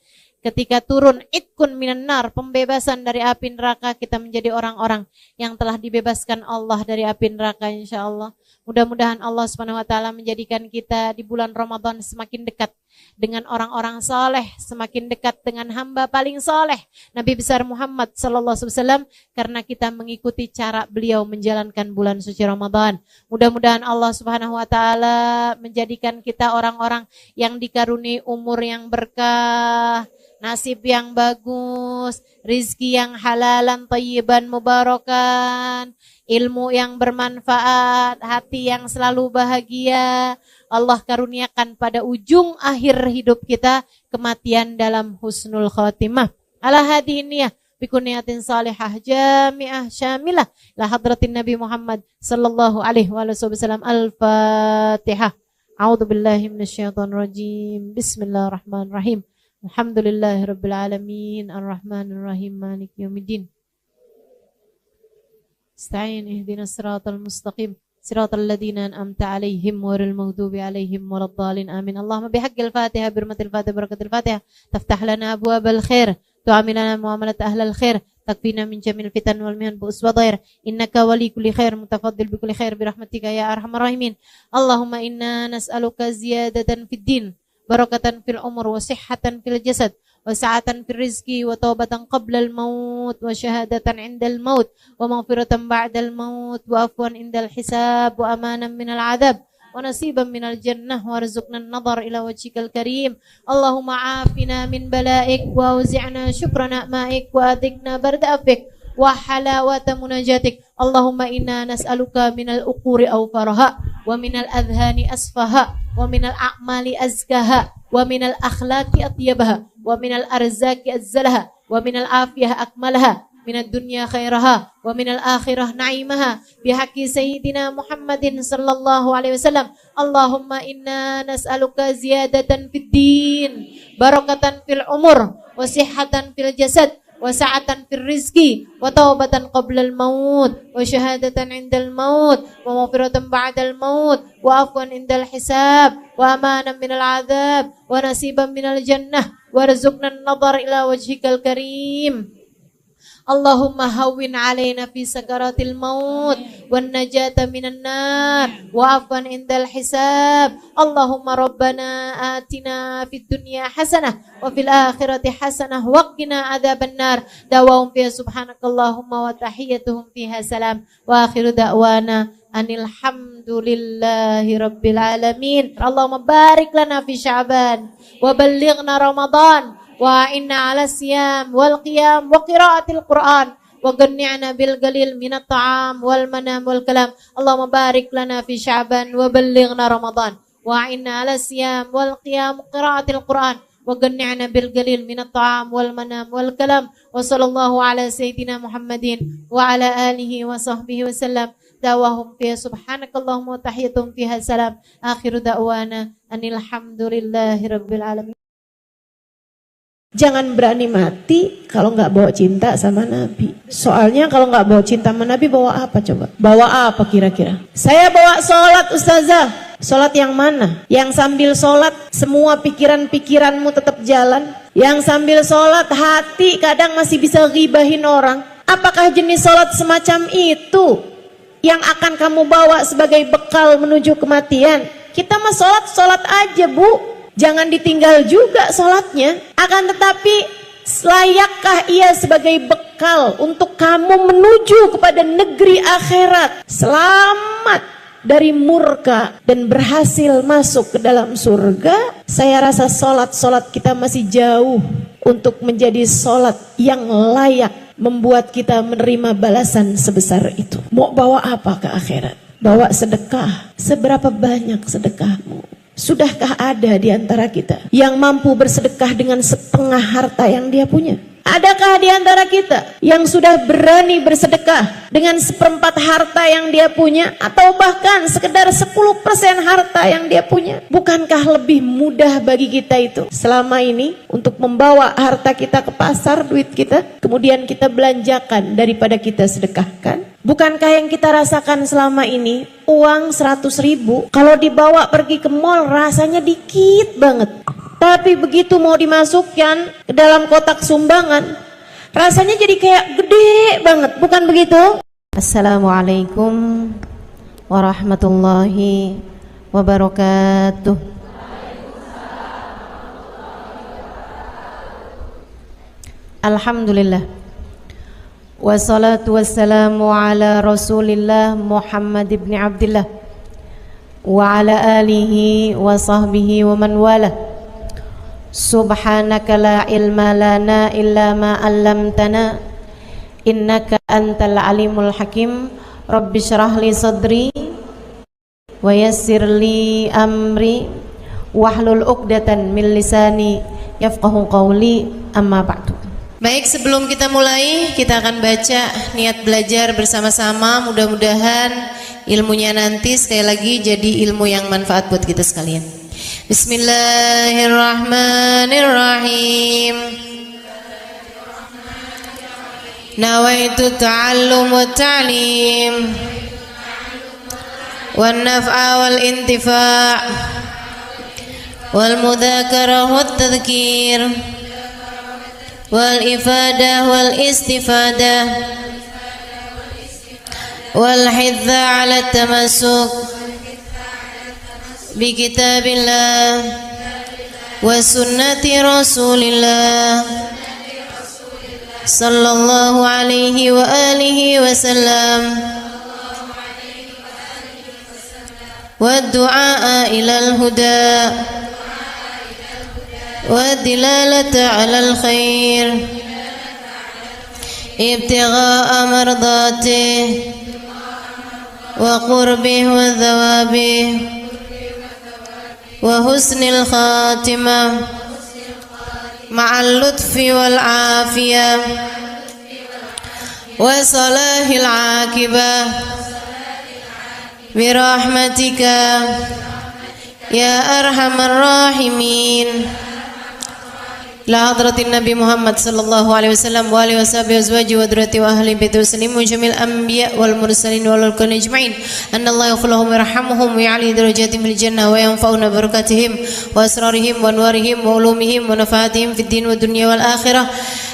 [SPEAKER 1] Ketika turun itkun minan nar, pembebasan dari api neraka, kita menjadi orang-orang yang telah dibebaskan Allah dari api neraka insyaallah. Mudah-mudahan Allah Subhanahu wa taala menjadikan kita di bulan Ramadan semakin dekat dengan orang-orang saleh, semakin dekat dengan hamba paling saleh Nabi besar Muhammad sallallahu alaihi wasallam karena kita mengikuti cara beliau menjalankan bulan suci Ramadan. Mudah-mudahan Allah Subhanahu wa taala menjadikan kita orang-orang yang dikaruniai umur yang berkah, nasib yang bagus, rizki yang halalan, thayyiban, mubarakan, ilmu yang bermanfaat, hati yang selalu bahagia. Allah karuniakan pada ujung akhir hidup kita kematian dalam husnul khatimah. Ala hadhihi niyah bikuniyatin salihah jami'ah syamilah la hadratin Nabi Muhammad sallallahu alaihi wasallam. Al-Fatihah. A'udzu billahi minasyaitonir rajim. Bismillahirrahmanirrahim. Alhamdulillahirabbil alamin arrahmanir rahim maliki yaumiddin. Ista'in ihdinas siratal mustaqim siratal ladzina an'amta 'alaihim ghairil maghdubi 'alaihim waladdallin amin. Allahumma bihaqqil Fatihah birmatil Fatihah barakatil Fatihah taftah lana abwabal khair tu'amilana muamalat ahlal khair takfina min jamil fitan wal mihan bu'us wa dhair innaka wali kulli khair mutafaddil bi kulli khair birahmatika ya arhamar rahimin. Allahumma inna nas'aluka ziyadatan fid din barakatan fil umur wa sihhatan fil jasad wa sa'atan fil rizqi wa taubatan qabla al maut wa syahadatan indal maut wa maghfiratan ba'dal maut wa afwan indal hisab wa amanan minal adab wa nasiban minal jannah warzuqna an-nadhar ila wajhikal karim. Allahumma afina min bala'ik wa auzi'na syukra ni'maik wa adhikna barda afik wa halawata munajatik. Allahumma inna nas'aluka minal uquri awfaraha wa minal adhani asfaha wa minal a'mali azkaha wa minal akhlaqi atyabaha wa minal arzaki azzalaha wa minal afiyah akmalaha minad dunya khairaha wa minal akhirah na'imaha bihaqqi sayyidina Muhammadin sallallahu alaihi wasallam. Allahumma inna nas'aluka ziyadatan fid din barakatan fil umur wa sihhatan fil jasad wa sa'atan fil rizqi wa taubatan qablal maut wa syahadatan indal maut wa maghfiratan ba'dal maut wa afwan indal hisab wa amanan minal adab wa nasiban minal jannah warzuqna an-nadhar ila wajhikal karim. Allahumma hawwin alaina fi sakaratil maut wan najata minan nar wa afwan indal hisab. Allahumma rabbana atina fid dunya hasanah wa fil akhirati hasanah wa qina adzaban nar. Dawahum fiha subhanakallahumma wa tahiyyatuhum fiha salam wa akhiru da'wana anil hamdulillahi rabbil alamin. Allahumma barik lana fi Sya'ban wa ballighna Ramadan wa inna ala siyam wal qiyam wa qiraatil Qur'an wa ganni'na bil galil minat ta'am wal manam wal kalam. Allahumma barik lana fi Sya'ban wa ballighna Ramadan وأعنا على الصيام والقيام وقراءة القرآن وقنعنا بالقليل من الطعام والمنام والكلام وصلى الله على سيدنا محمد وعلى آله وصحبه وسلم دعواهم فيها سبحانك اللهم وتحيتهم فيها سلام آخر دعوانا أن الحمد لله رب العالمين.
[SPEAKER 2] Jangan berani mati kalau nggak bawa cinta sama Nabi. Soalnya kalau nggak bawa cinta sama Nabi, bawa apa coba? Bawa apa kira-kira? Saya bawa sholat ustazah. Sholat yang mana? Yang sambil sholat semua pikiran-pikiranmu tetap jalan. Yang sambil sholat hati kadang masih bisa ghibahin orang. Apakah jenis sholat semacam itu yang akan kamu bawa sebagai bekal menuju kematian? Kita mah sholat aja bu. Jangan ditinggal juga sholatnya. Akan tetapi layakkah ia sebagai bekal untuk kamu menuju kepada negeri akhirat, selamat dari murka dan berhasil masuk ke dalam surga? Saya rasa sholat kita masih jauh untuk menjadi sholat yang layak membuat kita menerima balasan sebesar itu. Mau bawa apa ke akhirat? Bawa sedekah. Seberapa banyak sedekahmu? Sudahkah ada di antara kita yang mampu bersedekah dengan setengah harta yang dia punya? Adakah di antara kita yang sudah berani bersedekah dengan seperempat harta yang dia punya, atau bahkan sekedar 10% harta yang dia punya? Bukankah lebih mudah bagi kita itu selama ini untuk membawa harta kita ke pasar, duit kita, kemudian kita belanjakan daripada kita sedekahkan? Bukankah yang kita rasakan selama ini, uang 100.000 kalau dibawa pergi ke mall rasanya dikit banget, tapi begitu mau dimasukkan ke dalam kotak sumbangan rasanya jadi kayak gede banget, bukan begitu? Assalamualaikum warahmatullahi wabarakatuh. Alhamdulillah, wassalatu wassalamu ala rasulillah Muhammad ibn Abdillah wa ala alihi wa sahbihi wa man wala. Subhanaka la ilma lana illa ma 'allamtana innaka antal alimul hakim. Rabbi shrah li sadri wa yassir li amri wahlul 'uqdatan min lisani yafqahu qawli, amma ba'du. Baik, sebelum kita mulai, kita akan baca niat belajar bersama-sama. Mudah-mudahan ilmunya nanti sekali lagi jadi ilmu yang manfaat buat kita sekalian. Bismillahirrahmanirrahim. Nawaitu ta'allum wa ta'lim wan naf'a wal intifa' wal mudzakarah wat tadhkir wal ifadah wal istifadah wal hidza 'ala tamassuk bi kitabillah wa sunnati rasulillah sallallahu alaihi wa alihi wasallam wa du'a ilal huda wa dilalata 'alal khair ibtigha'a mardatih wa qurbih wa thawabih wa husnil khatimah ma'al lutfi wal afiyah wa salahil aqibah birahmatika ya arhamar rahimin. La hadratin Nabi Muhammad sallallahu alaihi wasallam wa alihi washabihi azwaji wa dzurriyyati wa ahli baiti wa sallim wa jamil anbiya wal mursalin wal kulli ajma'in anna Allah yaghfir lahum wa yarhamhum wa ya'li darajatihim fil jannah wa yanfa'una barakatihim wa asrarihim wa anwarihim wa ulumihim wa nafaatihim fid din wa dunya wal akhirah.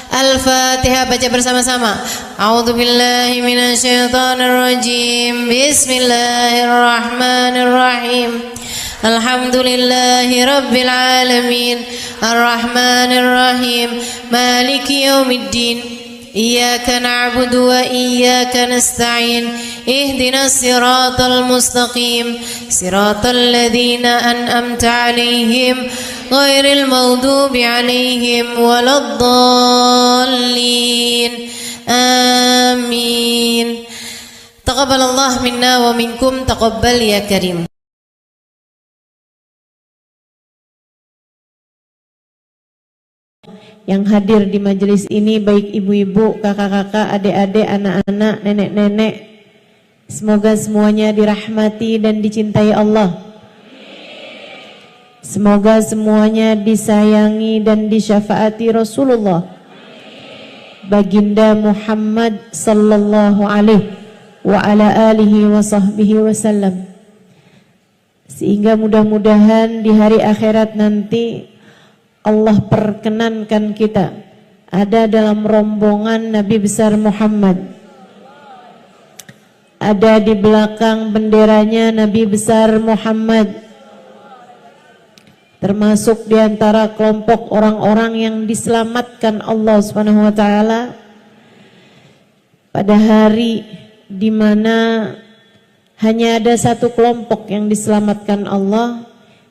[SPEAKER 2] Al-Fatihah, baca bersama-sama. A'udzu billahi minasy syaithanir rajim. Bismillahirrahmanirrahim. Alhamdulillahi rabbil alamin arrahmanir rahim maliki yaumiddin iyyaka na'budu wa iyyaka nasta'in ihdinas siratal mustaqim siratal ladzina an'amta 'alaihim ghairil maghdubi 'alaihim waladdallin. Amin. Taqabbalallahu minna wa minkum, taqabbal ya karim. yang hadir di majelis ini, baik ibu-ibu, kakak-kakak, adik-adik, anak-anak, nenek-nenek. Semoga semuanya dirahmati dan dicintai Allah. Semoga semuanya disayangi dan disyafaati Rasulullah Baginda Muhammad sallallahu alaihi wa ala alihi wa sahbihi wasallam. Sehingga mudah-mudahan di hari akhirat nanti Allah perkenankan kita ada dalam rombongan Nabi besar Muhammad, ada di belakang benderanya Nabi besar Muhammad, termasuk di antara kelompok orang-orang yang diselamatkan Allah Subhanahu wa taala pada hari di mana hanya ada satu kelompok yang diselamatkan Allah,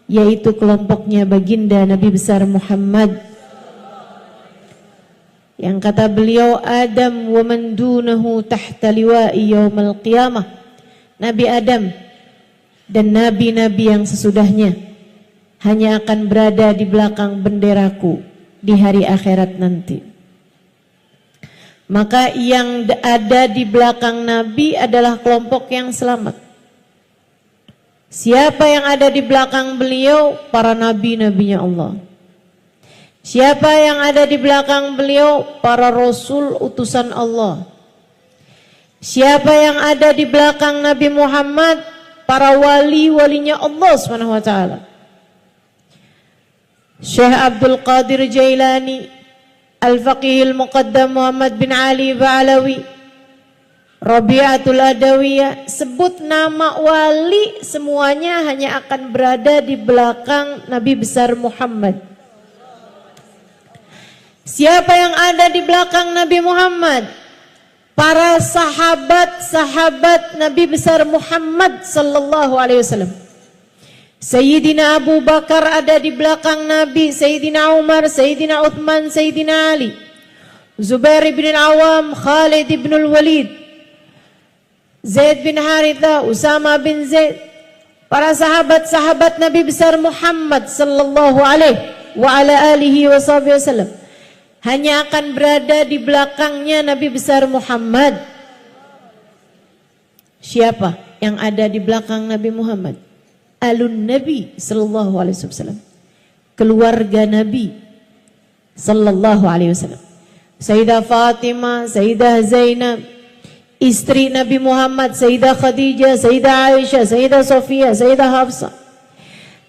[SPEAKER 2] yaitu kelompoknya baginda Nabi besar Muhammad. Yang kata beliau, Adam wa man dunahu tahta liwa'i yaumal qiyamah. Nabi Adam dan nabi-nabi yang sesudahnya hanya akan berada di belakang benderaku di hari akhirat nanti. Maka yang ada di belakang Nabi adalah kelompok yang selamat. Siapa yang ada di belakang beliau? Para nabi-nabinya Allah. Siapa yang ada di belakang beliau? Para rasul utusan Allah. Siapa yang ada di belakang Nabi Muhammad? Para wali-walinya Allah Subhanahu wa taala. Syekh Abdul Qadir Jailani, Al-Faqih Al-Muqaddam Muhammad bin Ali Ba'alawi, Rabi'atul Adawiyah, sebut nama wali semuanya hanya akan berada di belakang Nabi besar Muhammad. Siapa yang ada di belakang Nabi Muhammad? Para sahabat-sahabat Nabi besar Muhammad sallallahu alaihi wasallam. Sayyidina Abu Bakar ada di belakang Nabi, Sayyidina Umar, Sayyidina Uthman, Sayyidina Ali, Zubair bin Al-Awam, Khalid bin Al-Walid, Zaid bin Haritha, Usama bin Zaid. Para sahabat-sahabat Nabi besar Muhammad sallallahu alaihi wa ala alihi wasallam hanya akan berada di belakangnya Nabi besar Muhammad. Siapa yang ada di belakang Nabi Muhammad? Alun Nabi sallallahu alaihi wasallam, keluarga Nabi sallallahu alaihi wasallam. Sayyidah Fatimah, Sayyidah Zainab, istri Nabi Muhammad, Sayyidah Khadijah, Sayyidah Aisyah, Sayyidah Sofia, Sayyidah Hafsah,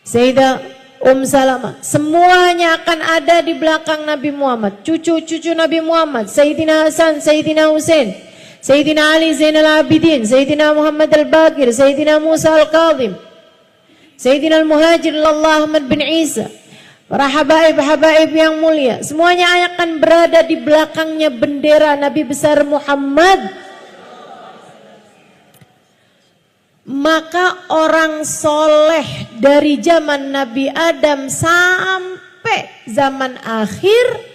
[SPEAKER 2] Sayyidah Salamah, semuanya akan ada di belakang Nabi Muhammad. Cucu-cucu Nabi Muhammad, Sayyidina Hasan, Sayyidina Husain, Sayyidina Ali Zainal Abidin, Sayyidina Muhammad Al-Baqir, Sayyidina Musa Al-Kadhim, Sayyidina Al-Muhajir Allah Ahmad bin Isa, para habaib-habaib yang mulia, semuanya akan berada di belakangnya bendera Nabi besar Muhammad. Maka orang soleh dari zaman Nabi Adam sampai zaman akhir,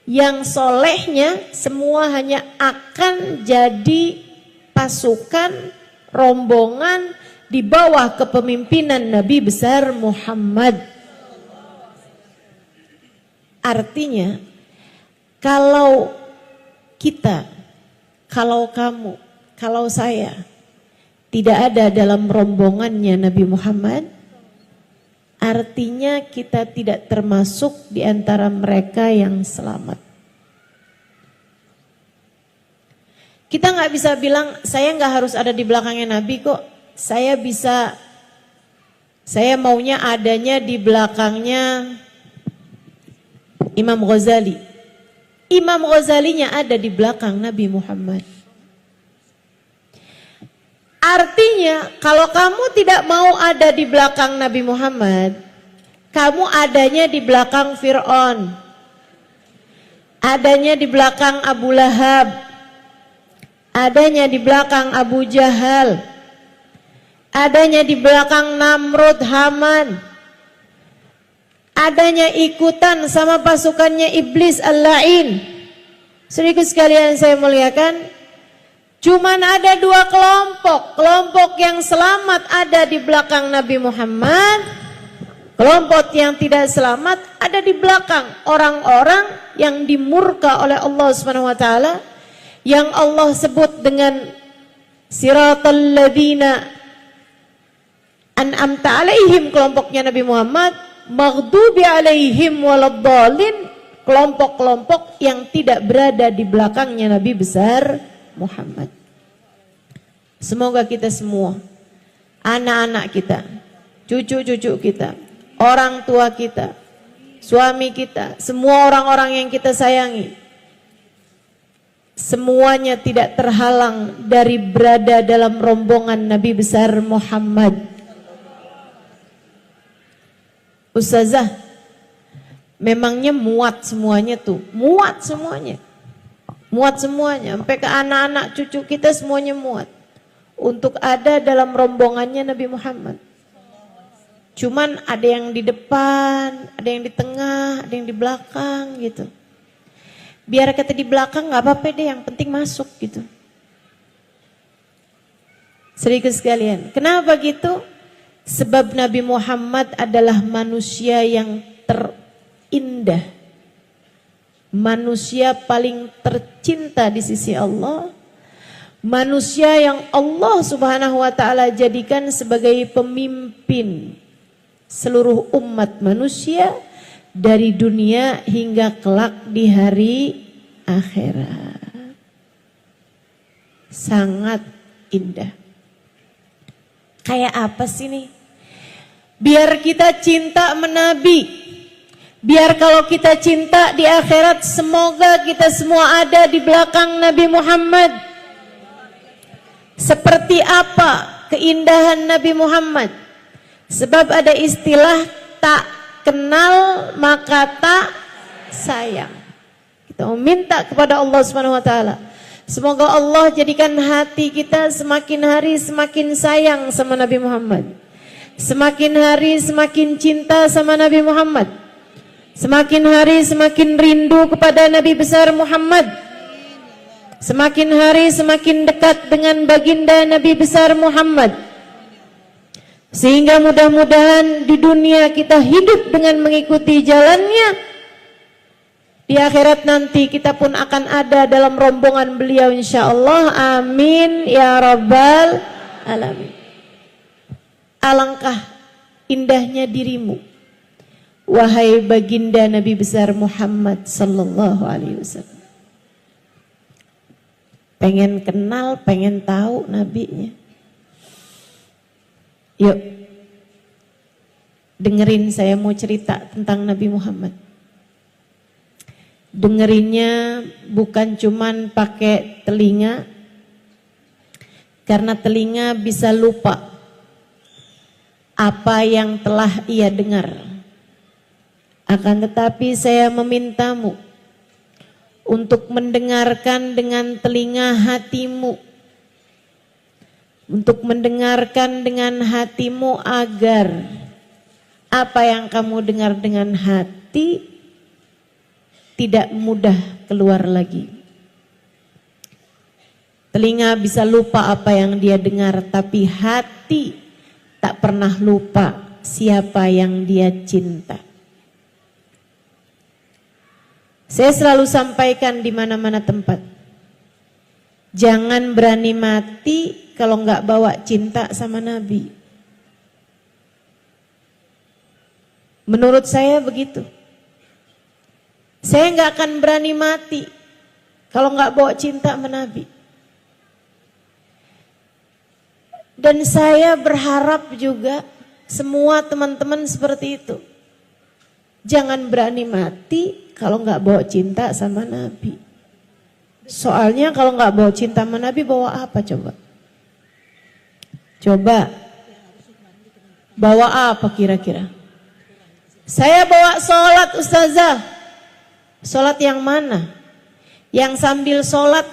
[SPEAKER 2] yang solehnya semua hanya akan jadi pasukan, rombongan di bawah kepemimpinan Nabi besar Muhammad. Artinya, kalau kita, kalau kamu, kalau saya tidak ada dalam rombongannya Nabi Muhammad, artinya kita tidak termasuk di antara mereka yang selamat. Kita nggak bisa bilang, saya nggak harus ada di belakangnya Nabi kok. Saya maunya adanya di belakangnya Imam Ghazali. Imam Ghazalinya ada di belakang Nabi Muhammad. Artinya kalau kamu tidak mau ada di belakang Nabi Muhammad, kamu adanya di belakang Fir'aun, adanya di belakang Abu Lahab, adanya di belakang Abu Jahal, adanya di belakang Namrud, Haman, adanya ikutan sama pasukannya Iblis Al-La'in. Saudaraku sekalian saya muliakan, cuman ada dua kelompok. Kelompok yang selamat ada di belakang Nabi Muhammad, Kelompok yang tidak selamat ada di belakang orang-orang yang dimurka oleh Allah Subhanahu wa taala, yang Allah sebut dengan siratal ladzina an'amta alaihim, kelompoknya Nabi Muhammad, maghdubi alaihim waladdallin, kelompok-kelompok yang tidak berada di belakangnya Nabi besar Muhammad. Semoga kita semua, anak-anak kita, cucu-cucu kita, orang tua kita, suami kita, semua orang-orang yang kita sayangi, semuanya tidak terhalang dari berada dalam rombongan Nabi besar Muhammad. Ustazah, memangnya muat semuanya tuh, muat semuanya, sampai ke anak-anak cucu kita semuanya muat untuk ada dalam rombongannya Nabi Muhammad. Cuman ada yang di depan, ada yang di tengah, ada yang di belakang gitu. Biar kata di belakang gak apa-apa deh, yang penting masuk gitu. Sedikit sekalian, kenapa gitu? Sebab Nabi Muhammad adalah manusia yang terindah, manusia paling tercinta di sisi Allah, manusia yang Allah Subhanahu wa taala jadikan sebagai pemimpin seluruh umat manusia dari dunia hingga kelak di hari akhirat. Sangat indah. Kayak apa sih nih? Biar kita cinta menabi, biar kalau kita cinta di akhirat, semoga kita semua ada di belakang Nabi Muhammad. Seperti apa keindahan Nabi Muhammad? Sebab ada istilah tak kenal maka tak sayang. Kita meminta kepada Allah Subhanahu wa taala, semoga Allah jadikan hati kita semakin hari semakin sayang sama Nabi Muhammad. Semakin hari semakin cinta sama Nabi Muhammad. Semakin hari semakin rindu kepada Nabi besar Muhammad. Semakin hari semakin dekat dengan baginda Nabi besar Muhammad. Sehingga mudah-mudahan di dunia kita hidup dengan mengikuti jalannya. Di akhirat nanti kita pun akan ada dalam rombongan beliau insyaallah. Amin ya rabbal alamin. Alangkah indahnya dirimu, wahai baginda Nabi besar Muhammad sallallahu alaihi wasallam. Pengen kenal, pengen tahu nabinya. Yuk, dengerin saya mau cerita tentang Nabi Muhammad. Dengerinnya bukan cuman pakai telinga, karena telinga bisa lupa apa yang telah ia dengar. Akan tetapi saya memintamu untuk mendengarkan dengan telinga hatimu, untuk mendengarkan dengan hatimu agar apa yang kamu dengar dengan hati tidak mudah keluar lagi. Telinga bisa lupa apa yang dia dengar, tapi hati tak pernah lupa siapa yang dia cinta. Saya selalu sampaikan di mana-mana tempat, jangan berani mati kalau nggak bawa cinta sama Nabi. Menurut saya begitu. Saya nggak akan berani mati kalau nggak bawa cinta sama Nabi. Dan saya berharap juga semua teman-teman seperti itu. Jangan berani mati kalau nggak bawa cinta sama Nabi. Soalnya kalau nggak bawa cinta sama Nabi, bawa apa coba? Coba bawa apa kira-kira? Saya bawa sholat ustazah. Sholat yang mana? Yang sambil sholat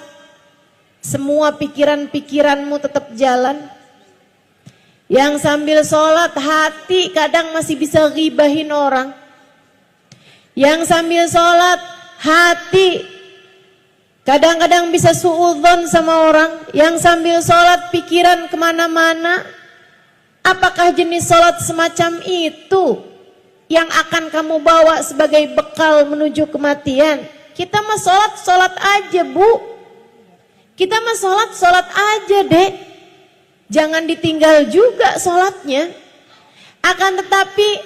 [SPEAKER 2] semua pikiran-pikiranmu tetap jalan. Yang sambil sholat hati kadang masih bisa ghibahin orang. Yang sambil sholat hati kadang-kadang bisa suudzon sama orang. Yang sambil sholat pikiran kemana-mana. Apakah jenis sholat semacam itu yang akan kamu bawa sebagai bekal menuju kematian. Kita mah sholat aja, Bu. Kita mah sholat aja, Dek. Jangan ditinggal juga sholatnya. Akan tetapi,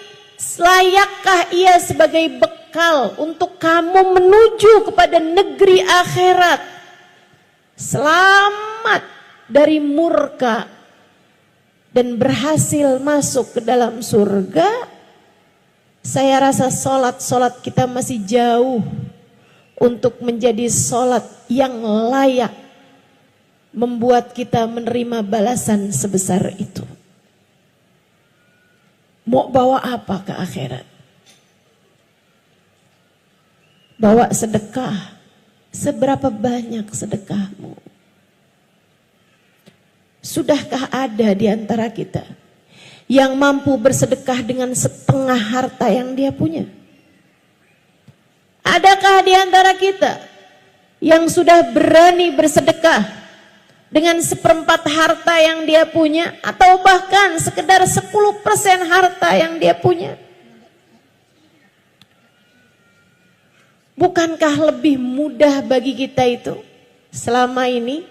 [SPEAKER 2] layakkah ia sebagai bekal untuk kamu menuju kepada negeri akhirat? Selamat dari murka dan berhasil masuk ke dalam surga. Saya rasa sholat kita masih jauh untuk menjadi sholat yang layak membuat kita menerima balasan sebesar itu. Mau bawa apa ke akhirat? Bawa sedekah. Seberapa banyak sedekahmu? Sudahkah ada di antara kita yang mampu bersedekah dengan setengah harta yang dia punya? Adakah di antara kita yang sudah berani bersedekah dengan 1/4 harta yang dia punya, atau bahkan sekedar 10% harta yang dia punya? Bukankah lebih mudah bagi kita itu selama ini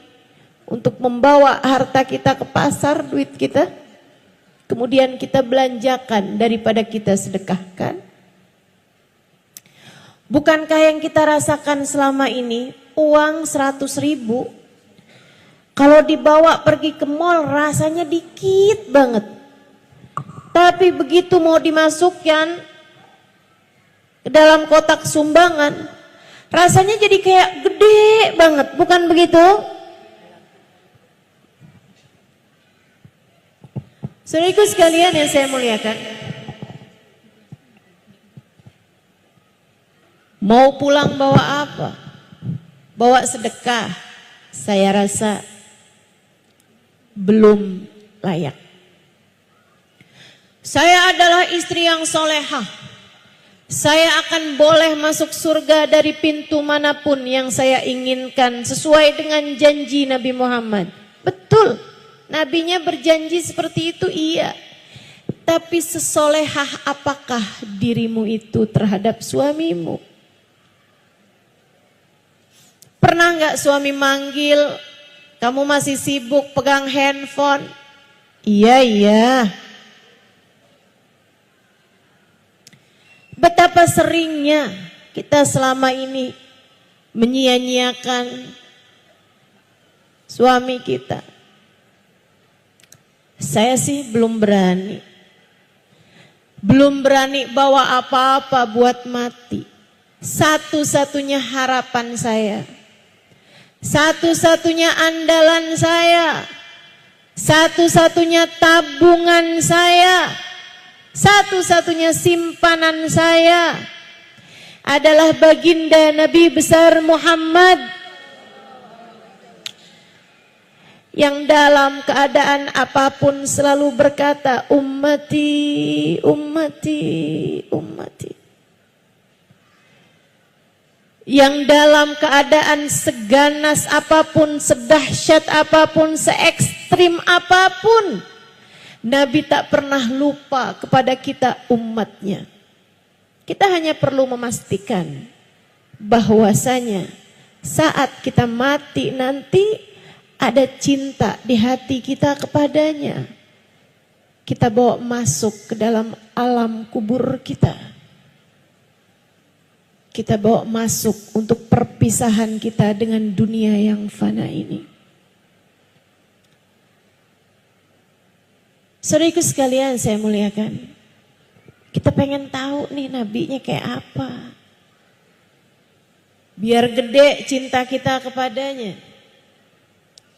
[SPEAKER 2] untuk membawa harta kita ke pasar, duit kita, kemudian kita belanjakan daripada kita sedekahkan? Bukankah yang kita rasakan selama ini, uang 100.000 kalau dibawa pergi ke mall rasanya dikit banget, tapi begitu mau dimasukkan ke dalam kotak sumbangan rasanya jadi kayak gede banget, bukan begitu? Saudaraku sekalian yang saya muliakan, mau pulang bawa apa? Bawa sedekah, saya rasa belum layak. Saya adalah istri yang solehah. Saya akan boleh masuk surga dari pintu manapun yang saya inginkan sesuai dengan janji Nabi Muhammad. Betul, Nabinya berjanji seperti itu, iya. Tapi sesolehah apakah dirimu itu terhadap suamimu? Pernah nggak suami manggil, kamu masih sibuk pegang handphone? Iya. Betapa seringnya kita selama ini menyia-nyiakan suami kita. Saya sih belum berani bawa apa-apa buat mati. Satu-satunya harapan saya, satu-satunya andalan saya, satu-satunya tabungan saya, satu-satunya simpanan saya adalah baginda Nabi besar Muhammad, yang dalam keadaan apapun selalu berkata, ummati, ummati, ummati. Yang dalam keadaan seganas apapun, sedahsyat apapun, se-ekstrim apapun, Nabi tak pernah lupa kepada kita umatnya. Kita hanya perlu memastikan bahwasanya saat kita mati nanti ada cinta di hati kita kepadanya. Kita bawa masuk ke dalam alam kubur kita. Kita bawa masuk untuk perpisahan kita dengan dunia yang fana ini. Saudaraku sekalian saya muliakan, kita pengen tahu nih nabinya kayak apa. Biar gede cinta kita kepadanya.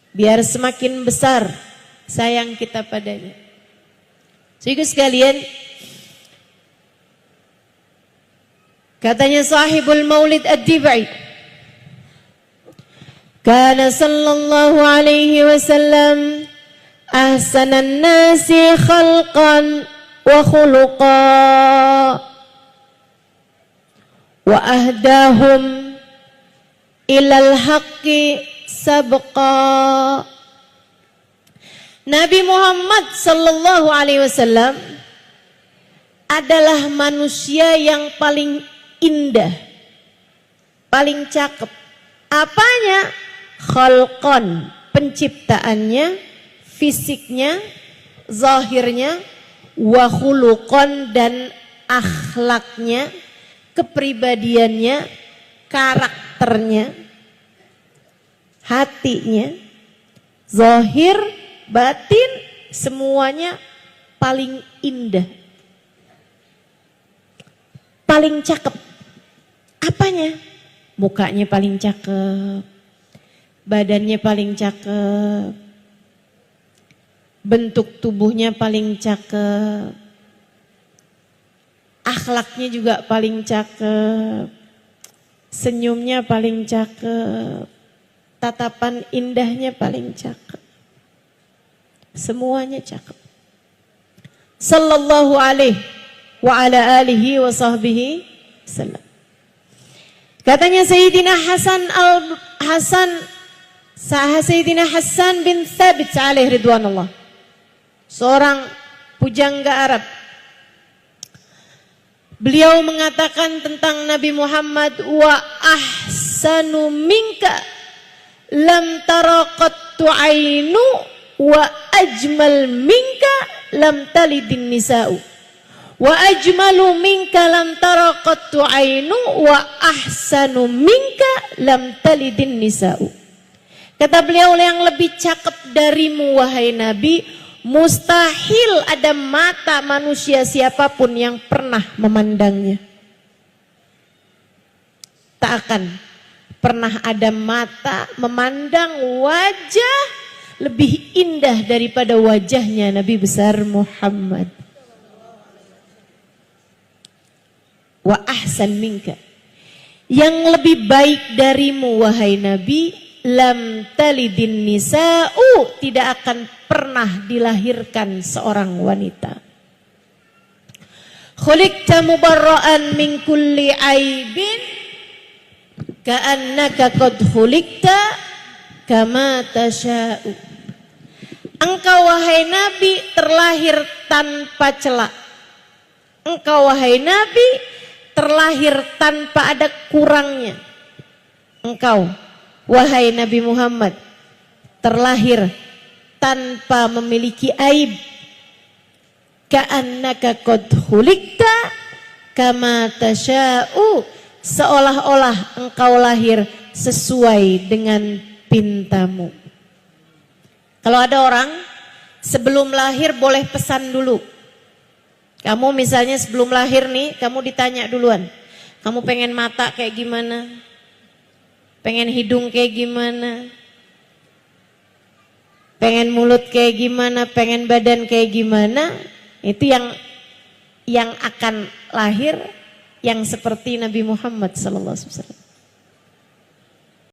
[SPEAKER 2] Biar semakin besar sayang kita padanya. Saudaraku sekalian, katanya sahibul maulid ad-dibai, kana sallallahu alaihi wasallam ahsanan nasi khalqan wa khuluqa wa ahdahum ilal haqqi sabqa. Nabi Muhammad sallallahu alaihi wasallam adalah manusia yang paling indah, paling cakep. Apanya? Khalqan, penciptaannya, fisiknya, zahirnya, wa khuluqan, dan akhlaknya, kepribadiannya, karakternya, hatinya, zahir, batin, semuanya paling indah, paling cakep. Apanya? Mukanya paling cakep, badannya paling cakep, bentuk tubuhnya paling cakep, akhlaknya juga paling cakep, senyumnya paling cakep, tatapan indahnya paling cakep. Semuanya cakep. Sallallahu alaihi wa ala alihi wa sahbihi sallam. Katanya Sayyidina Sayyidina Hasan bin Thabit alaihi ridwanullah, seorang pujangga Arab. Beliau mengatakan tentang Nabi Muhammad, wa ahsanu minka lam tara qattu ainu wa ajmal minka lam talidin nisa'u wa ajmalu minka lam tara qattu ainu wa ahsanu minka lam talidin nisa'u. Kata beliau, yang lebih cakep darimu wahai Nabi, mustahil ada mata manusia siapapun yang pernah memandangnya. Tak akan pernah ada mata memandang wajah lebih indah daripada wajahnya Nabi besar Muhammad. Wa ahsan minka, yang lebih baik darimu wahai Nabi, lam talidin nisa'u, tidak akan pernah dilahirkan seorang wanita. Khuliqta mubarra'an min kulli aibin ka'annaka qad khuliqta kama tasha'u. Engkau wahai Nabi terlahir tanpa celah. Engkau wahai Nabi terlahir tanpa ada kurangnya. Engkau wahai Nabi Muhammad terlahir tanpa memiliki aib. Ka'annaka qad khuliqta kama tasha'u, seolah-olah engkau lahir sesuai dengan pintamu. Kalau ada orang sebelum lahir boleh pesan dulu. Kamu misalnya sebelum lahir nih, kamu ditanya duluan, kamu pengen mata kayak gimana? Pengen hidung kayak gimana? Pengen mulut kayak gimana? Pengen badan kayak gimana? Itu yang akan lahir yang seperti Nabi Muhammad sallallahu alaihi wasallam.